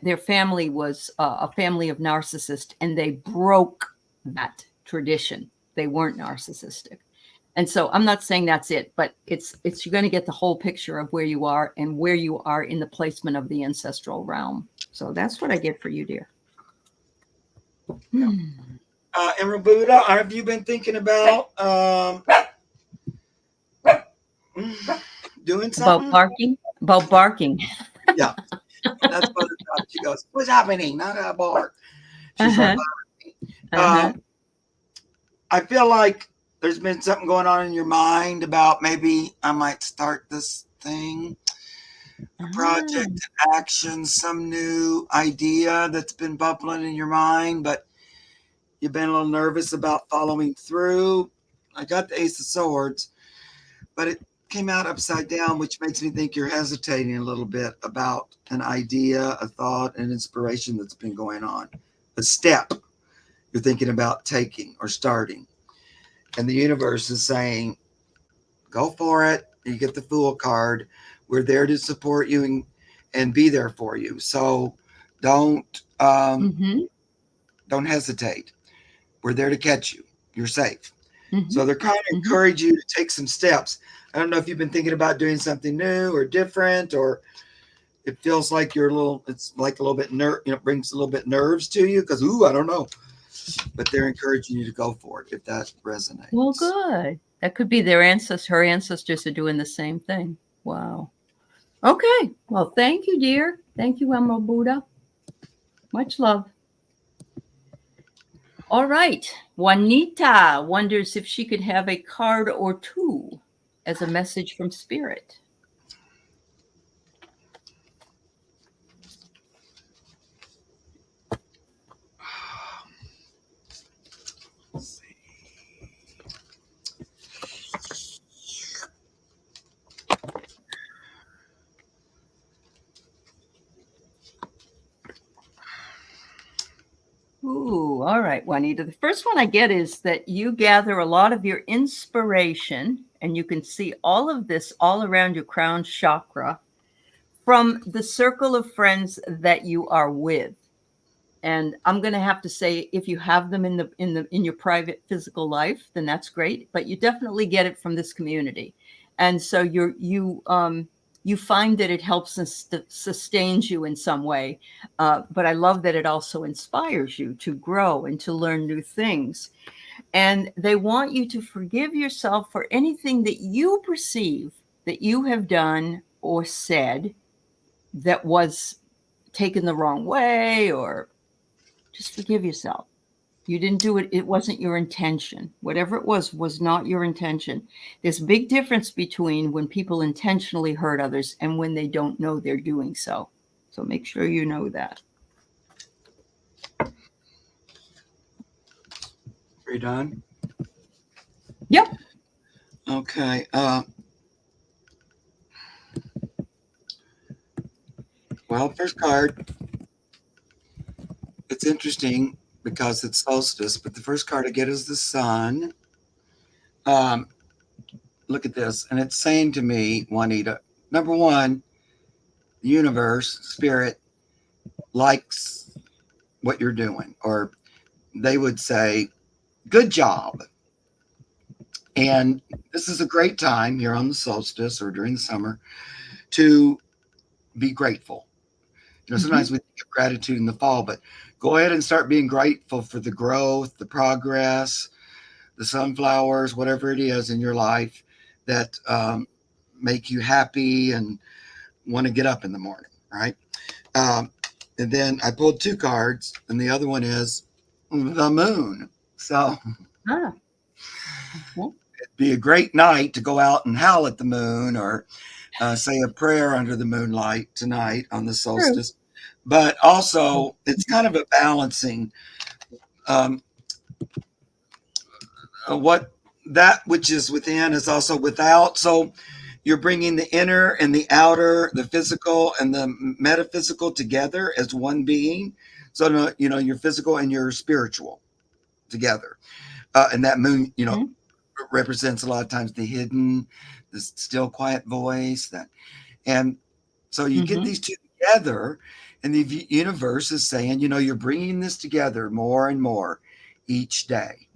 their family was a family of narcissists, and they broke that tradition. They weren't narcissistic. And so I'm not saying that's it, but it's you're going to get the whole picture of where you are and where you are in the placement of the ancestral realm. So that's what I get for you, dear. Emerald Buddha, have you been thinking about doing something? About barking. Yeah. That's what it does. She goes, what's happening? Not a bark. She's like, I feel like there's been something going on in your mind about maybe I might start this thing, a project, an action, some new idea that's been bubbling in your mind, but you've been a little nervous about following through. I got the Ace of Swords, but it came out upside down, which makes me think you're hesitating a little bit about an idea, a thought, an inspiration that's been going on, a step you're thinking about taking or starting. And the universe is saying, go for it. You get the Fool card. We're there to support you and be there for you. So don't hesitate. We're there to catch you. You're safe. So they're kind of encourage you to take some steps. I don't know if you've been thinking about doing something new or different, or it feels like it's like a little bit brings a little bit nerves to you because, I don't know. But they're encouraging you to go for it if that resonates. Well, good. That could be her ancestors are doing the same thing. Wow. Okay. Well, thank you, dear. Thank you, Emerald Buddha. Much love. All right. Juanita wonders if she could have a card or two as a message from Spirit. Let's see. Ooh, all right, Juanita. The first one I get is that you gather a lot of your inspiration, and you can see all of this all around your crown chakra from the circle of friends that you are with. And I'm going to have to say, if you have them in your private physical life, then that's great. But you definitely get it from this community, and so you find that it helps and sustains you in some way. But I love that it also inspires you to grow and to learn new things. And they want you to forgive yourself for anything that you perceive that you have done or said that was taken the wrong way, or just forgive yourself. You didn't do it. It wasn't your intention. Whatever it was not your intention. There's a big difference between when people intentionally hurt others and when they don't know they're doing so. So make sure you know that. Are you done? Yep. Okay. Well, first card. It's interesting because it's solstice, but the first card I get is the sun. Look at this. And it's saying to me, Juanita, number one, the universe, Spirit, likes what you're doing, or they would say, good job. And this is a great time here on the solstice or during the summer to be grateful. Sometimes we think of gratitude in the fall, but go ahead and start being grateful for the growth, the progress, the sunflowers, whatever it is in your life that make you happy and want to get up in the morning, right? And then I pulled two cards, and the other one is the moon. So it'd be a great night to go out and howl at the moon or say a prayer under the moonlight tonight on the solstice. True. But also, it's kind of a balancing what that which is within is also without. So you're bringing the inner and the outer, the physical and the metaphysical together as one being. So, your physical and your spiritual together. And that moon, represents a lot of times the hidden, the still quiet voice. And so you get these two together, and the universe is saying, you're bringing this together more and more each day.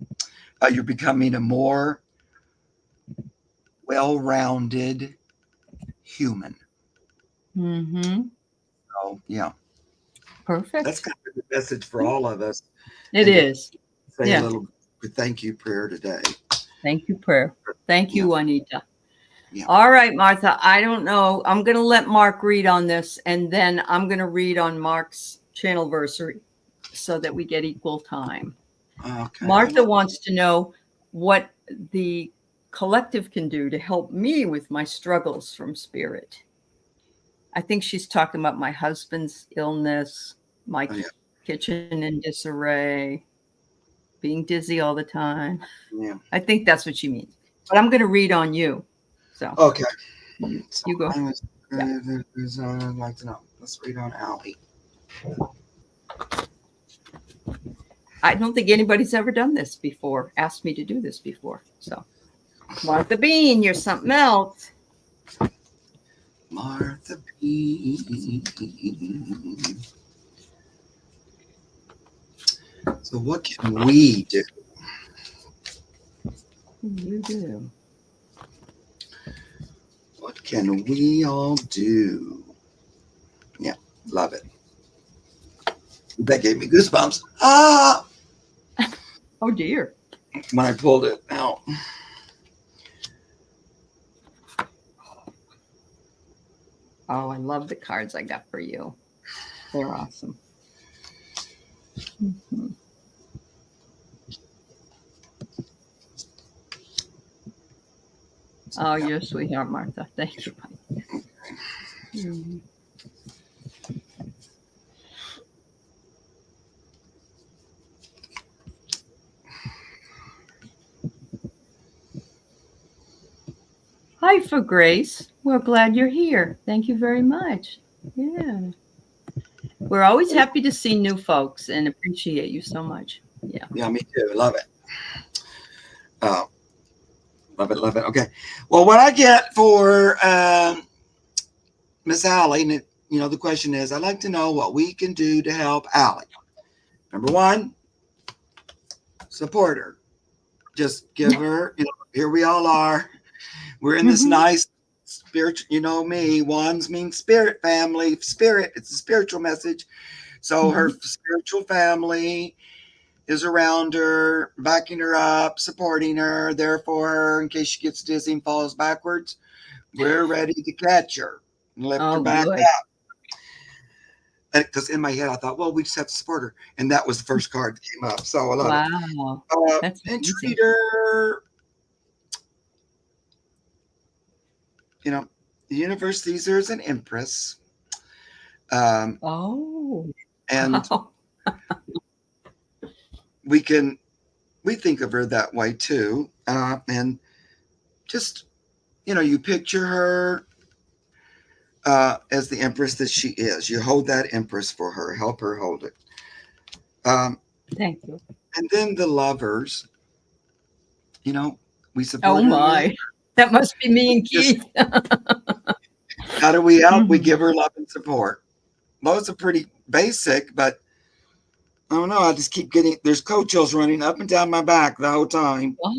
You're becoming a more well-rounded human. So, yeah. Perfect. That's kind of the message for all of us. It is. Say a little thank you prayer today. Thank you, prayer. Thank you, Juanita. Yeah. All right, Martha. I don't know. I'm going to let Mark read on this, and then I'm going to read on Mark's channelversary so that we get equal time. Okay. Martha wants to know what the collective can do to help me with my struggles from spirit. I think she's talking about my husband's illness, my kitchen in disarray, being dizzy all the time. Yeah. I think that's what she means. But I'm going to read on you. So okay. You go. I'd like to know. Let's read on Allie. I don't think anybody's ever done this before, asked me to do this before. So Martha Bean, you're something else. Martha Bean. So what can we do? You do. What can we all do? Yeah, love it. That gave me goosebumps. Ah! Oh, dear. When I pulled it out. Oh, I love the cards I got for you. They're awesome. Mm-hmm. Oh, you're a sweetheart, Martha. Thank you. Mm-hmm. Hi, for Grace. We're glad you're here. Thank you very much. Yeah. We're always happy to see new folks and appreciate you so much. Yeah. Yeah, me too. Love it. Love it. Love it. Okay. Well, what I get for Miss Allie, and the question is, I'd like to know what we can do to help Allie. Number one, support her. Just give her, here we all are. We're in this nice spiritual, me, wands means spirit family, spirit. It's a spiritual message. So her spiritual family is around her, backing her up, supporting her, there for her in case she gets dizzy and falls backwards. We're ready to catch her and lift her back up. Because in my head, I thought, well, we just have to support her. And that was the first card that came up. So I love it. That's and treat her, the universe sees her as an empress. And we think of her that way too. And just, you picture her as the empress that she is. You hold that empress for her, help her hold it. Thank you. And then the lovers, we support. Oh my, that must be me and Keith. How do we help? We give her love and support. Those are pretty basic, but I don't know. I just keep there's cold chills running up and down my back the whole time. Wow.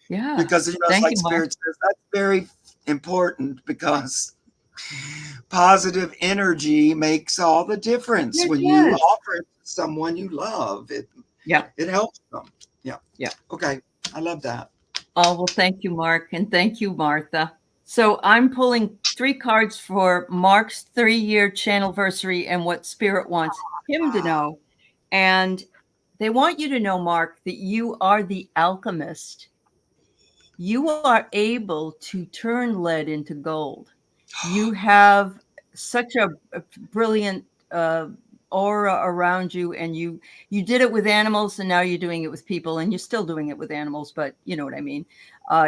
Yeah. Because, it's like Spirit says, that's very important because positive energy makes all the difference when you offer it to someone you love. It helps them. Yeah. Okay. I love that. Oh, well, thank you, Mark. And thank you, Martha. So I'm pulling 3 cards for Mark's 3-year channelversary and what Spirit wants him to know. And they want you to know, Mark, that you are the alchemist. You are able to turn lead into gold. You have such a brilliant aura around you, and you did it with animals, and now you're doing it with people, and you're still doing it with animals, but you know what I mean.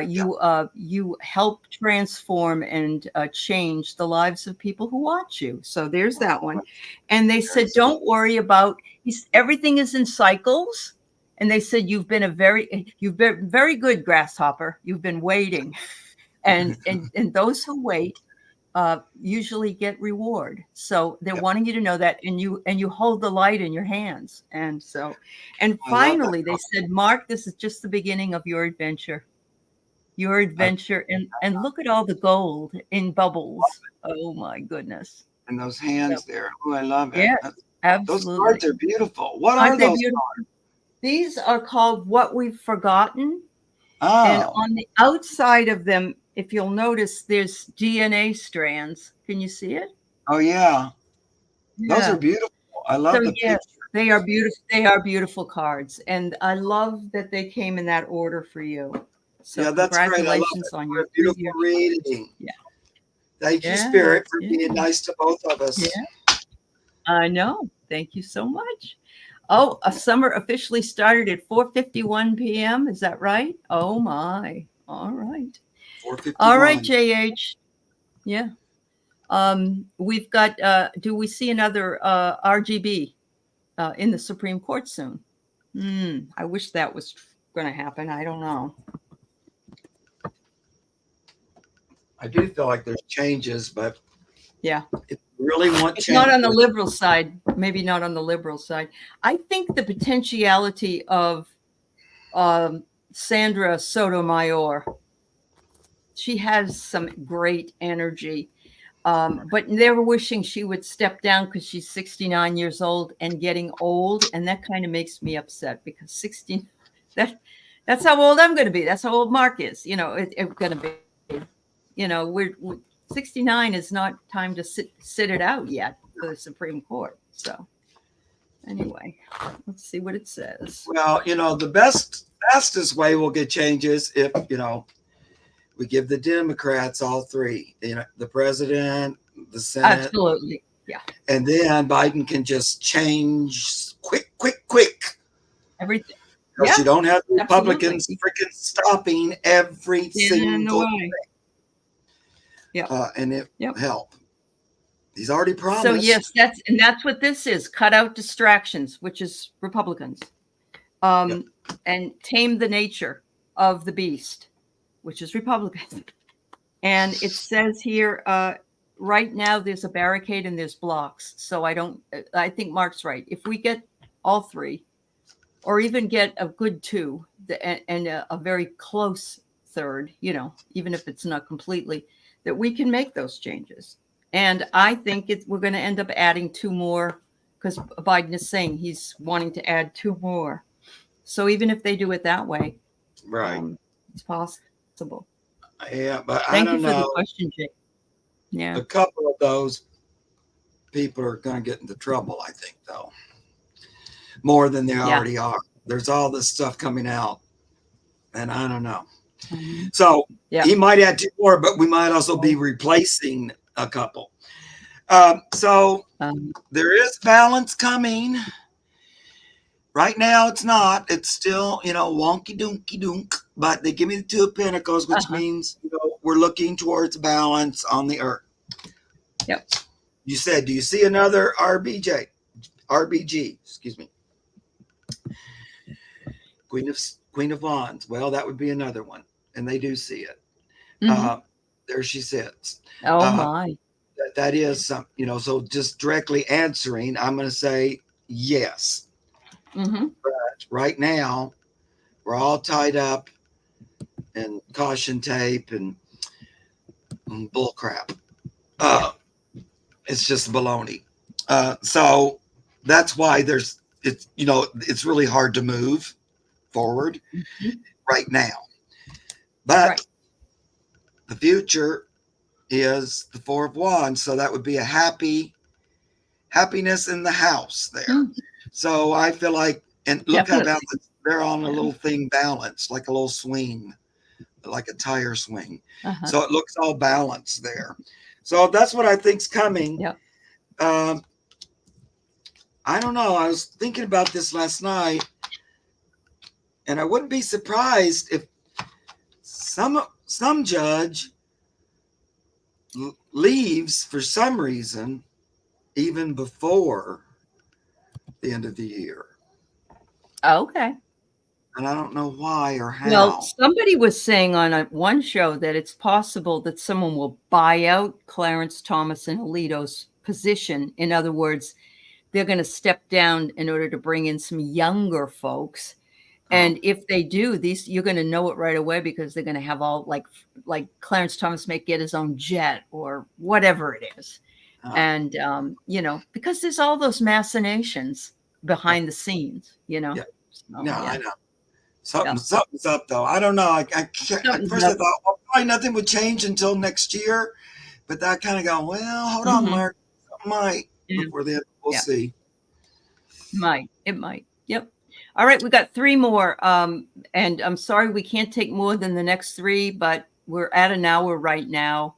You help transform and change the lives of people who watch you. So there's that one. And they said, don't worry about everything is in cycles. And they said, you've been very good, grasshopper. You've been waiting. And those who wait usually get reward. So they're wanting you to know that, and you hold the light in your hands. And so, and finally they said, Mark, this is just the beginning of your adventure. And look at all the gold in bubbles. Oh my goodness. And those hands there. Oh, I love it. Yeah, absolutely. Those cards are beautiful. What are those cards? These are called What We've Forgotten. Oh. And on the outside of them, if you'll notice, there's DNA strands. Can you see it? Oh, yeah. Those are beautiful. I love the picture. They are beautiful. They are beautiful cards. And I love that they came in that order for you. So that's congratulations great. on your beautiful reading. Yeah. Thank you, Spirit, for being nice to both of us. Yeah. I know. Thank you so much. Oh, a summer officially started at 4:51 p.m. Is that right? Oh my. All right. 4:51. All right, JH. Yeah. We've got do we see another RGB in the Supreme Court soon? I wish that was going to happen. I don't know. I do feel like there's changes, but yeah, if you really want it's change, not on the liberal side. Maybe not on the liberal side. I think the potentiality of Sandra Sotomayor, she has some great energy, but they're wishing she would step down because she's 69 years old and getting old, and that kind of makes me upset because 60. That's how old I'm going to be. That's how old Mark is. You know, it's going to be. You know, we're 69 is not time to sit it out yet for the Supreme Court. So anyway, let's see what it says. Well, you know, the fastest way we'll get changes if, you know, we give the Democrats all three, you know, the president, the Senate. Absolutely. Yeah. And then Biden can just change quick. Everything. Because you don't have the Republicans freaking stopping every single thing. Yeah. And it help. He's already promised. So yes, that's what this is. Cut out distractions, which is Republicans. And tame the nature of the beast, which is Republicans. And it says here, right now there's a barricade and there's blocks. So I think Mark's right. If we get all three, or even get a good two and a very close third, you know, even if it's not completely, that we can make those changes. And I think we're going to end up adding two more because Biden is saying he's wanting to add two more. So even if they do it that way, right, it's possible. Yeah, but Thank I don't you for know. the question, Jake. Yeah, a couple of those people are going to get into trouble, I think, though, more than they already are. There's all this stuff coming out, and I don't know. So he might add two more, but we might also be replacing a couple. So there is balance coming. Right now, it's not. It's still, you know, wonky doonky dunk. But they give me the Two of Pentacles, which means, you know, we're looking towards balance on the earth. Yep. You said, do you see another RBG? Excuse me. Queen of Wands. Well, that would be another one. And they do see it. There she sits. Oh my. That is some, you know, so just directly answering, I'm going to say yes. But right now, we're all tied up in caution tape and bull crap. It's just baloney. So that's why it's, you know, it's really hard to move forward right now. But the future is the Four of Wands. So that would be a happiness in the house there. So I feel like, and look how balanced they're on a little thing balanced, like a little swing, like a tire swing. So it looks all balanced there. So that's what I think's coming. I don't know. I was thinking about this last night, and I wouldn't be surprised if some judge leaves for some reason even before the end of the year. Okay. And I don't know why or Well, how. somebody was saying on one show that it's possible that someone will buy out Clarence Thomas and Alito's position. In other words, they're going to step down in order to bring in some younger folks. And if they do, these you're going to know it right away because they're going to have all like Clarence Thomas may get his own jet or whatever it is. And because there's all those machinations behind the scenes, Yeah. So, No, I know. Something's up though. I don't know. I can't, at first I thought, well, probably nothing would change until next year, but that kind of go, well, hold on, Mark, something might before then. We'll see. It might. Yep. All right, we got 3 more. And I'm sorry we can't take more than the next 3, but we're at an hour right now,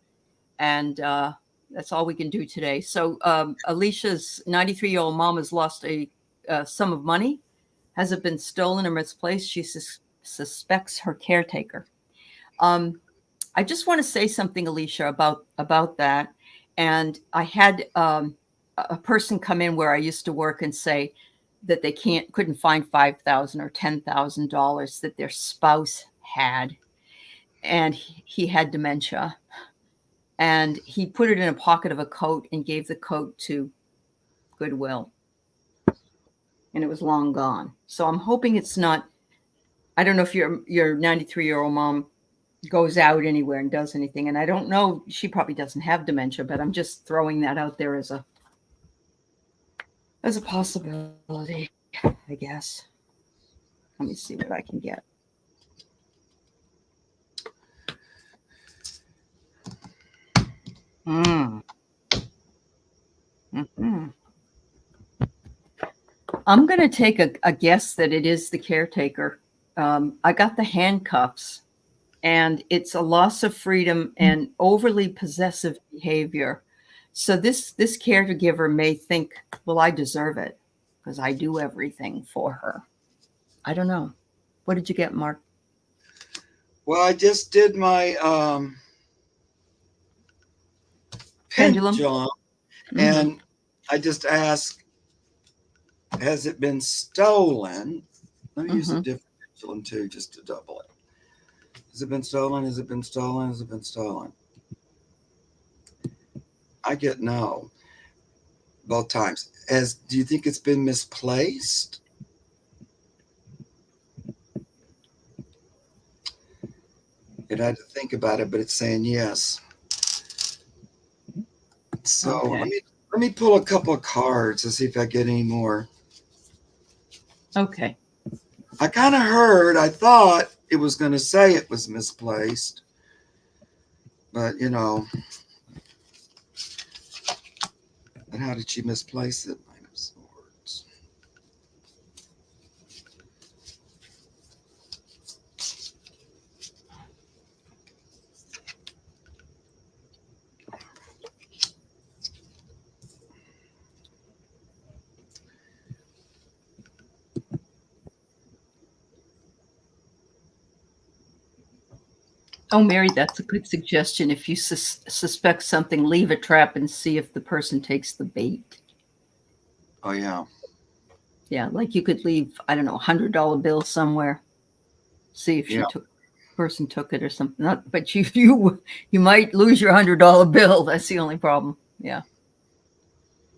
and that's all we can do today. So Alicia's 93-year-old mom has lost a sum of money. Has it been stolen or misplaced? She suspects her caretaker. I just want to say something, Alicia, about that. And I had a person come in where I used to work and say that they couldn't find $5,000 or $10,000 that their spouse had, and he had dementia, and he put it in a pocket of a coat and gave the coat to Goodwill, and it was long gone. So I'm hoping it's not. I don't know if your 93-year-old mom goes out anywhere and does anything, and I don't know. She probably doesn't have dementia, but I'm just throwing that out there as a possibility, I guess. Let me see what I can get. I'm going to take a guess that it is the caretaker. I got the handcuffs, and it's a loss of freedom and overly possessive behavior. So this caregiver may think, well, I deserve it because I do everything for her. I don't know. What did you get, Mark? Well, I just did my pendulum, and I just asked, has it been stolen? Let me use a different pendulum too, just to double it. Has it been stolen? Has it been stolen? Has it been stolen? I get no both times. Do you think it's been misplaced? It had to think about it, but it's saying yes. So let me pull a couple of cards to see if I get any more. Okay. I kind of I thought it was going to say it was misplaced, but and how did she misplace it? Nine of Swords. Oh, Mary, that's a good suggestion. If you suspect something, leave a trap and see if the person takes the bait. Oh, yeah. Yeah, like you could leave, I don't know, $100 bill somewhere. See if person took it or something. But you might lose your $100 bill. That's the only problem. Yeah.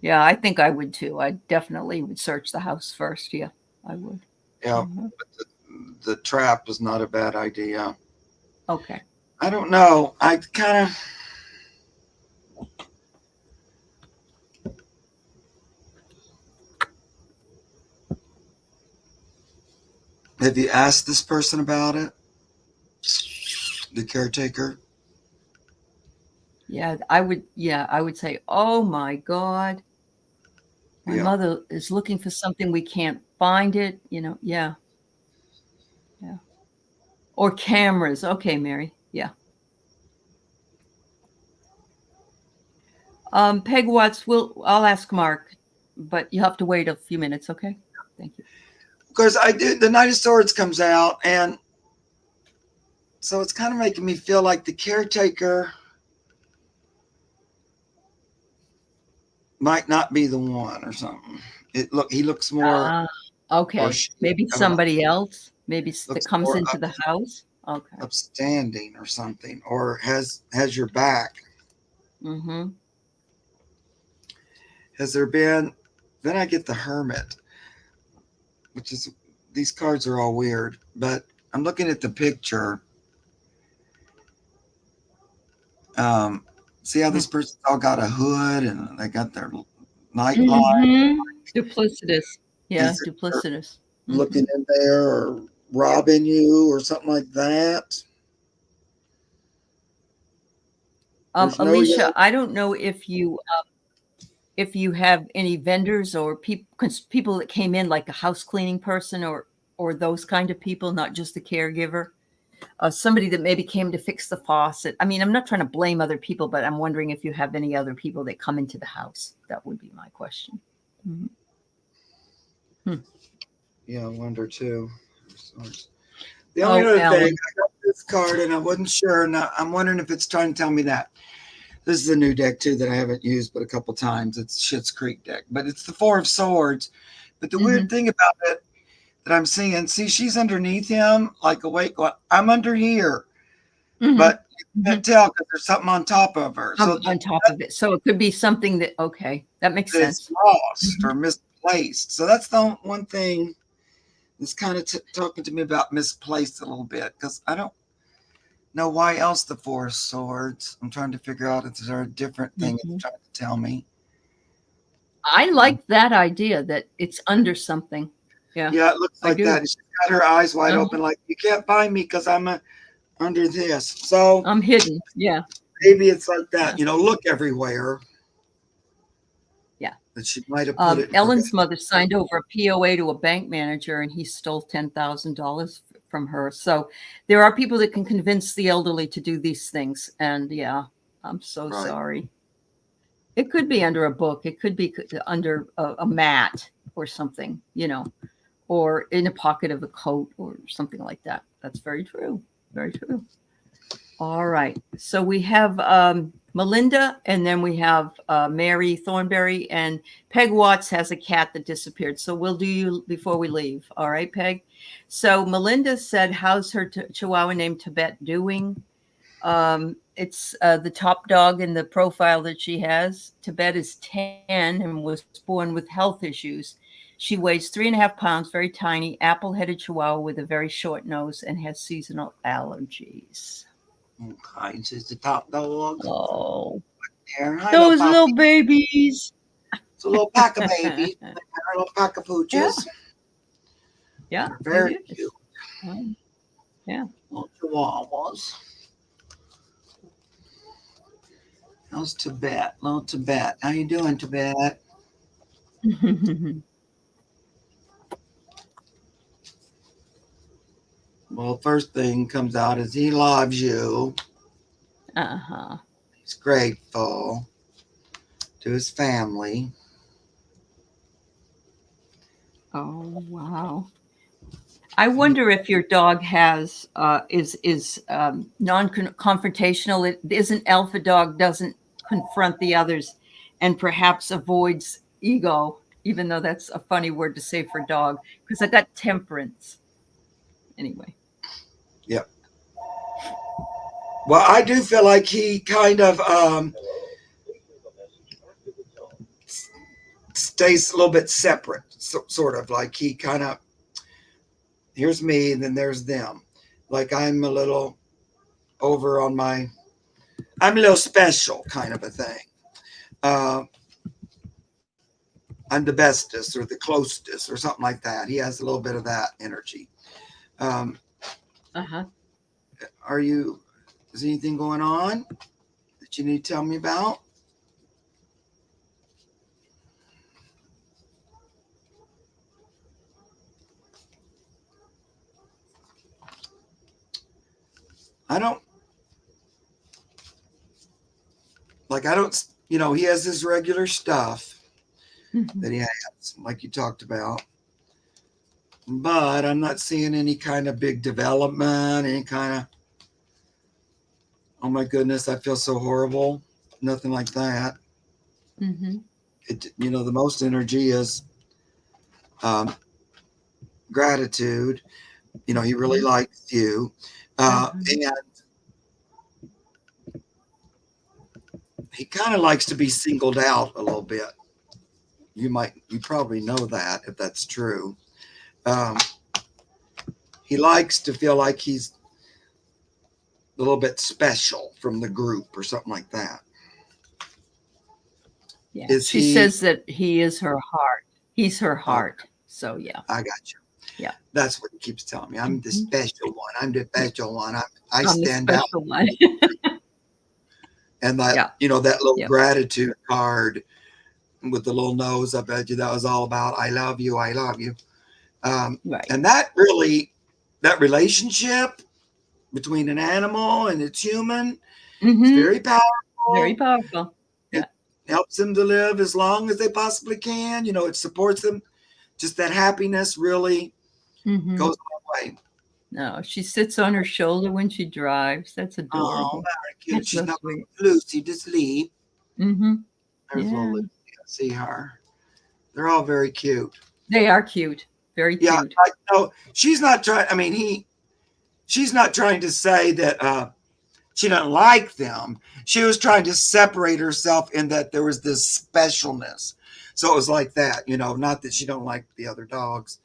Yeah, I think I would too. I definitely would search the house first. Yeah, I would. Yeah, but the trap was not a bad idea. Okay. I don't know. I kind of... Have you asked this person about it? The caretaker? Yeah, I would say, oh my God, my mother is looking for something. We can't find it. Yeah. Or cameras. Okay, Mary. Yeah. Peg Watts, I'll ask Mark but you have to wait a few minutes. Okay. Thank you. Because I do, the Knight of Swords comes out, and so it's kind of making me feel like the caretaker might not be the one or something. He looks more, Okay. or she, Maybe I don't know, somebody else. Maybe that looks comes more into the house. Okay. upstanding or something, or has your back. Mm-hmm. Has there been? Then I get the Hermit, which is, these cards are all weird, but I'm looking at the picture. See how this person's all got a hood and they got their nightlight. Mm-hmm. Duplicitous. Yeah, Is it duplicitous. looking in there or robbing you or something like that? There's no Alicia, I don't know if you have any vendors or people that came in, like a house cleaning person or those kind of people, not just the caregiver. Somebody that maybe came to fix the faucet. I mean, I'm not trying to blame other people, but I'm wondering if you have any other people that come into the house. That would be my question. Yeah, I wonder too. The only other Ellen. thing, I got this card and I wasn't sure. And I'm wondering if it's trying to tell me that. This is a new deck too that I haven't used but a couple times. It's Schitt's Creek deck, but it's the Four of Swords. But the weird thing about it that I'm seeing, see, she's underneath him, like awake. I'm under here, but you can't tell because there's something on top of her. So On top of it. So it could be something that, okay, that makes sense. Lost or misplaced. So that's the one thing that's kind of talking to me about misplaced a little bit, because I don't know why else the Four of Swords. I'm trying to figure out if there a different thing it's trying to tell me. I like that idea that it's under something. Yeah. Yeah, it looks like that. She's got her eyes wide open, like, you can't find me because I'm under this. So I'm hidden. Yeah. Maybe it's like that, look everywhere. Yeah. That she might have put it. Ellen's mother signed over a POA to a bank manager and he stole $10,000 from her. So there are people that can convince the elderly to do these things. And yeah, I'm so sorry. It could be under a book. It could be under a mat or something, or in a pocket of a coat or something like that. That's very true. Very true. All right. So we have Melinda, and then we have Mary Thornberry, and Peg Watts has a cat that disappeared. So we'll do you before we leave. All right, Peg? So Melinda said, how's her Chihuahua named Tibet doing? It's the top dog in the profile that she has. Tibet is 10 and was born with health issues. She weighs 3.5 pounds, very tiny, apple-headed Chihuahua with a very short nose and has seasonal allergies. Okay, she's the top dog. Oh, Hi, those little babies. It's a little pack of babies. A little pack of pooches. Yeah. They're very cute. Yeah. Little chihuahuas. How's Tibet? Little Tibet. How you doing, Tibet? Well, first thing comes out is he loves you. He's grateful to his family. Oh, wow. I wonder if your dog is non-confrontational. It is an alpha dog, doesn't confront the others, and perhaps avoids ego, even though that's a funny word to say for dog, because I got temperance. Anyway. Yep. Well, I do feel like he kind of stays a little bit separate, sort of like he kind of, here's me, and then there's them. Like I'm a little over on I'm a little special kind of a thing. I'm the bestest or the closest or something like that. He has a little bit of that energy. Is anything going on that you need to tell me about? I don't, he has his regular stuff. Mhm. that he has, like you talked about. But I'm not seeing any kind of big development, any kind of, oh my goodness, I feel so horrible. Nothing like that. Mhm. The most energy is um, gratitude. He really Mhm. likes you. Uh-huh. And he kind of likes to be singled out a little bit. You probably know that if that's true. Um, he likes to feel like he's a little bit special from the group or something like that. Yeah. Is She he? says that he is her heart. He's her Okay, heart. So yeah. I got you. Yeah. That's what he keeps telling me. I'm the Mhm. special one. I'm the Yeah. special one. I I'm the stand out. special one. And that, Yeah. that little Yep. gratitude card with the little nose, I bet you that was all about, I love you. I love you. Right. And that relationship between an animal and its human is Mhm. very Very powerful. powerful. It Yeah. helps them to live as long as they possibly can. It supports them. Just that happiness really Mhm. goes a long way. No, she sits on her shoulder when she drives. That's Oh, adorable. very cute. That's She's so not sweet. Lucy to sleep. Mhm. There's little Yeah. Lucy. I see her. They're all very cute. They are cute. Very Yeah, cute. no, she's not trying. I mean, she's not trying to say that she doesn't like them. She was trying to separate herself in that there was this specialness. So it was like that, not that she don't like the other dogs,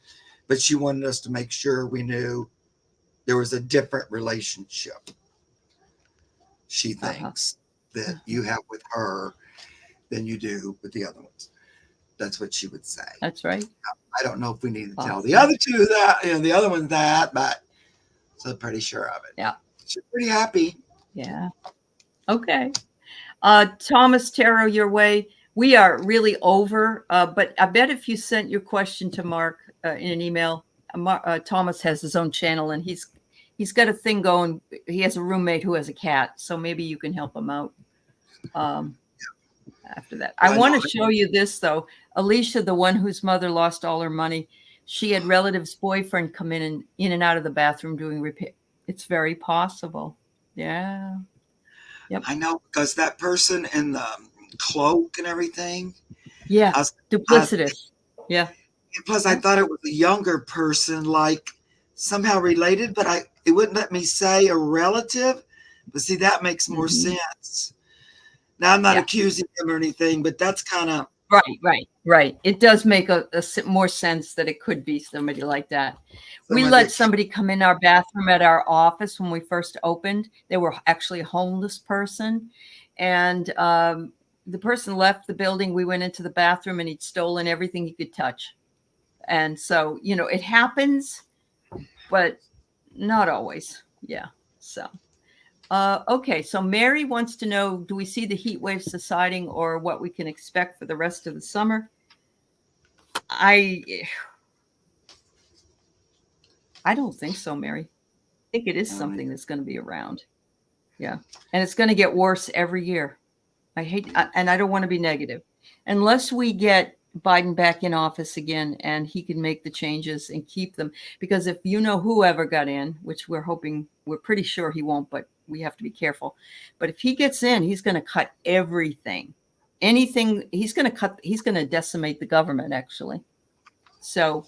but she wanted us to make sure we knew there was a different relationship. She Uh-huh. thinks that Uh-huh. you have with her than you do with the other ones. That's what she would say. That's right. I don't know if we need to tell the Awesome. other two that, the other one that, but so pretty sure of it. Yeah. She's pretty happy. Yeah. Okay. Thomas Tarot, your way. We are really over, but I bet if you sent your question to Mark in an email, Thomas has his own channel and he's got a thing going. He has a roommate who has a cat, so maybe you can help him out. Um, after that, I Well, I want know. to show you this though. Alicia, the one whose mother lost all her money, she had relatives' boyfriend come in and out of the bathroom doing repair. It's very possible. Yeah. Yep. I know because that person in the cloak and everything. Yeah. I was, I, Duplicitous. Yeah. plus, I Yeah. thought it was a younger person, like somehow related, but it wouldn't let me say a relative. But see, that makes more Mhm. sense. Now, I'm not Yeah. accusing him or anything, but that's kind of Right. It does make more sense that it could be somebody like that. We some of let the. somebody come in our bathroom at our office when we first opened. They were actually a homeless person. And the person left the building. We went into the bathroom and he'd stolen everything he could touch. And so, it happens, but not always. Yeah. So. Okay, so Mary wants to know, do we see the heat wave subsiding or what we can expect for the rest of the summer? I don't think so, Mary. I think it is something that's going to be around. Yeah. And it's going to get worse every year. And I don't want to be negative. Unless we get Biden back in office again and he can make the changes and keep them. Because if whoever got in, which we're pretty sure he won't, but we have to be careful. But if he gets in, he's going to cut everything. He's going to decimate the government, actually. So,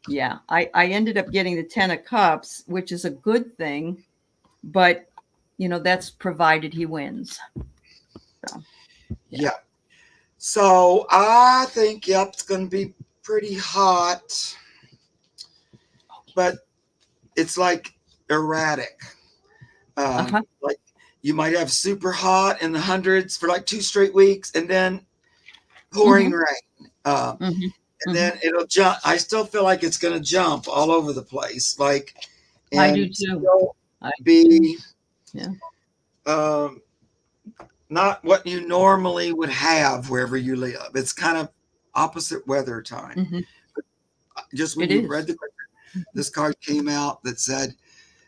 yeah, I ended up getting the 10 of Cups, which is a good thing, but that's provided he wins. So, Yeah. So I think, yep, it's going to be pretty hot, but it's like erratic. Like you might have super hot in the hundreds for like 2 straight weeks and then pouring rain. Mhm. And then it'll jump. I still feel like it's going to jump all over the place. I do And too. still I be Yeah. not what you normally would have wherever you live. It's kind of opposite weather time. Mhm. Just when It you is. read this card came out that said,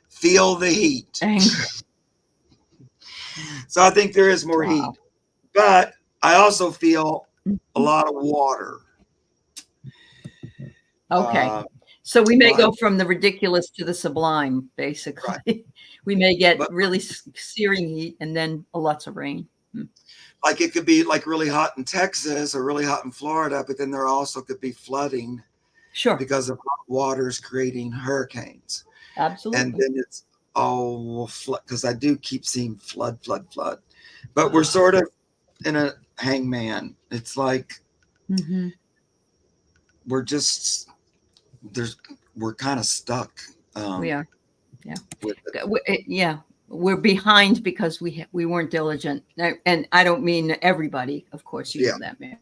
feel the heat. Anger. So I think there is more Wow. heat. But I also feel a Mhm. lot of water. Okay. Uh, So we may but- go from the ridiculous to the sublime, basically. We may get But- really searing heat and then lots of rain. like it could be like really hot in Texas or really hot in Florida, but then there also could be flooding Sure. because of hot waters creating hurricanes. Absolutely. And then it's all flood, because I do keep seeing flood. But we're sort of in a hangman. It's like we're just we're kind of stuck. We are. Yeah. With it. Yeah. We're behind because we weren't diligent. And I don't mean everybody, of course, you know that, man.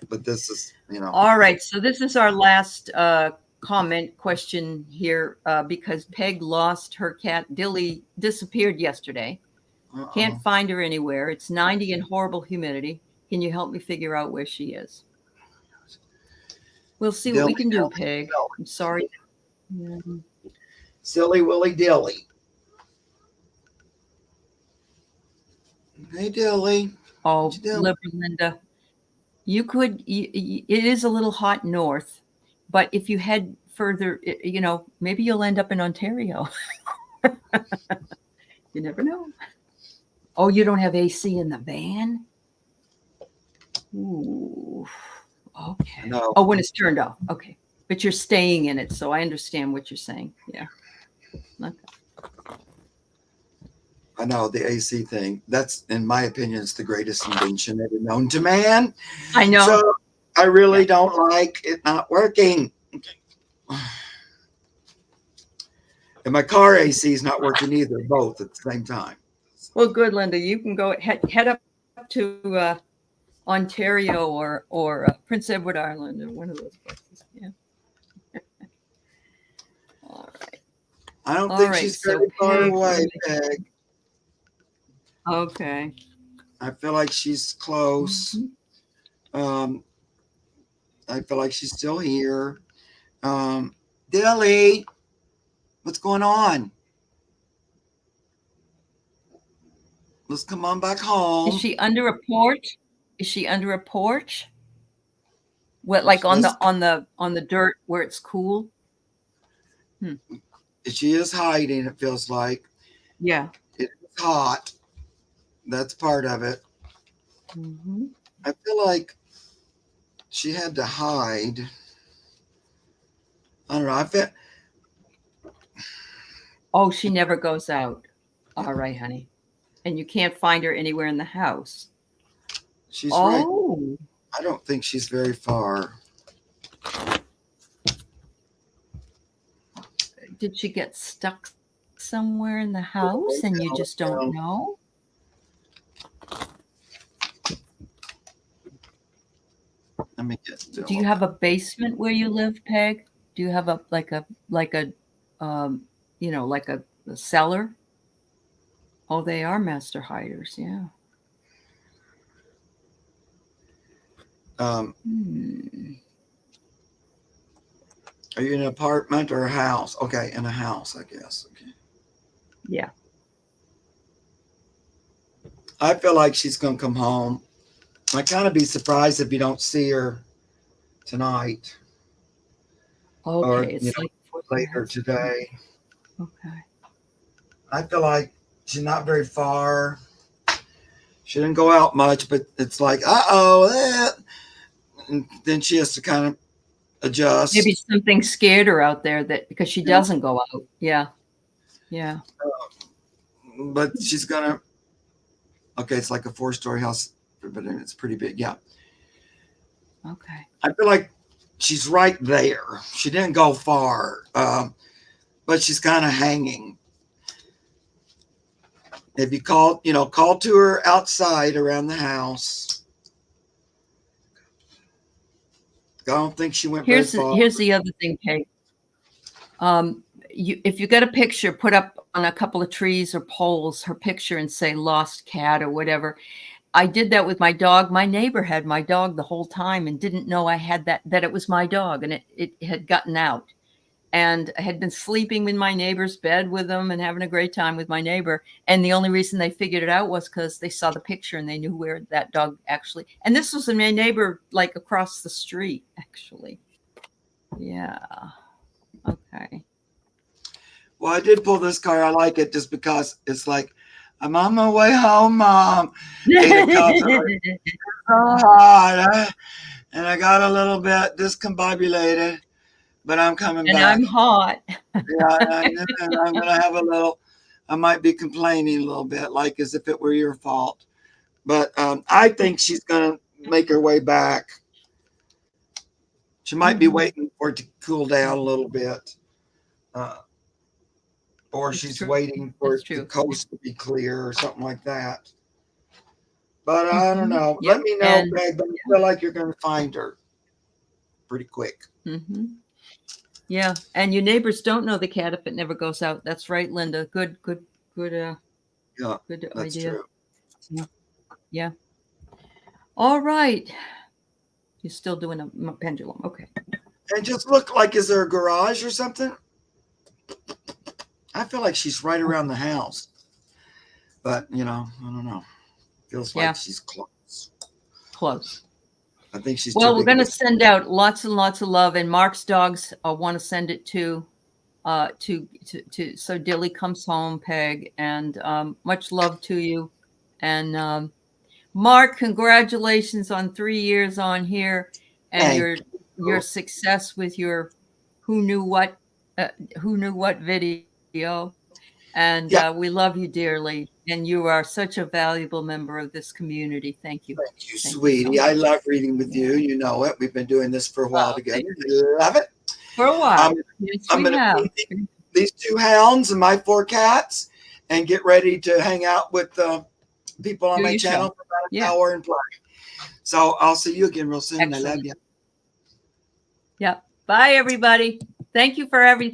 But this is, All right. So this is our last comment question here because Peg lost her cat. Dilly disappeared yesterday. Can't find her anywhere. It's 90 and horrible humidity. Can you help me figure out where she is? We'll see what we can do, Peg. I'm sorry. Yeah. Silly Willy Dilly. Hey, Dilly. Oh, Linda. You could, it is a little hot north, but if you head further, maybe you'll end up in Ontario. You never know. Oh, you don't have AC in the van? Ooh, okay. No. Oh, when it's turned off. Okay. But you're staying in it, so I understand what you're saying. Yeah. Okay. I know the AC thing. That's, in my opinion, it's the greatest invention ever known to man. I know. So I really don't like it not working. Okay. And my car AC is not working either, both at the same time. Well, good, Linda. You can go head up to Ontario or Prince Edward Island or one of those places. Yeah. All right. I don't think she's very far away, Peg. Okay. I feel like she's close. I feel like she's still here. Dilly, what's going on? Let's come on back home. Is she under a porch? Is she under a porch? What, like on the dirt where it's cool? She is hiding, it feels like. Yeah. It's hot. That's part of it. I feel like she had to hide. I don't know. I feel. Oh, she never goes out. All right, honey. And you can't find her anywhere in the house. She's right. I don't think she's very far. Did she get stuck somewhere in the house and you just don't know? Let me get. Do you have a basement where you live, Peg? Do you have a cellar? Oh, they are master hiders, yeah. Are you in an apartment or a house? Okay, in a house, I guess. Okay. Yeah. I feel like she's gonna come home. I'd kind of be surprised if you don't see her tonight. Okay, or it's like later today. Okay. I feel like she's not very far. She didn't go out much, but it's like, and then she has to kind of adjust. Maybe something scared her out there because she doesn't go out. Yeah. Yeah. But she's gonna. Okay, it's like a 4-story house, but it's pretty big. Yeah. Okay. I feel like she's right there. She didn't go far, but she's kind of hanging. If you call to her outside around the house. I don't think she went very far. Here's the other thing, Kate. If you got a picture, put up on a couple of trees or poles her picture and say lost cat or whatever. I did that with my dog. My neighbor had my dog the whole time and didn't know I had that it was my dog, and it had gotten out. And I had been sleeping in my neighbor's bed with him and having a great time with my neighbor. And the only reason they figured it out was because they saw the picture and they knew where that dog actually. And this was my neighbor, like across the street, actually. Yeah. Okay. Well, I did pull this car. I like it just because it's like, I'm on my way home, Mom. 8 o'clock. It's so hot. And I got a little bit discombobulated, but I'm coming And back. I'm hot. Yeah, and I'm going to have a little, I might be complaining a little bit, like as if it were your fault. But I think she's going to make her way back. She might be waiting for it to cool down a little bit. Or It's she's true. waiting for It's the true. coast to be clear or something like that. But I don't know. Yep. Let me know, And Peg, but I feel like you're going to find her pretty quick. yeah. And your neighbors don't know the cat if it never goes out. That's right, Linda. Good Yeah, good that's idea. true. Yeah. All right. You're still doing a pendulum. Okay. And just look like, is there a garage or something? I feel like she's right around the house. But, I don't know. Feels like she's close. Close. I think she's Well, too we're big. going to send out lots and lots of love, and Mark's dogs want to send it to so Dilly comes home, Peg, and much love to you. And Mark, congratulations on 3 years on here and your success with your who knew what video. And we love you dearly. And you are such a valuable member of this community. Thank you. Thank you, sweetie. I love reading with you. You know it. We've been doing this for a while together. I love it. For a while. Yes, I'm going to feed these 2 hounds and my 4 cats and get ready to hang out with people on my channel for about an hour and play. So I'll see you again real soon. Excellent. I love you. Yep. Bye, everybody. Thank you for everything.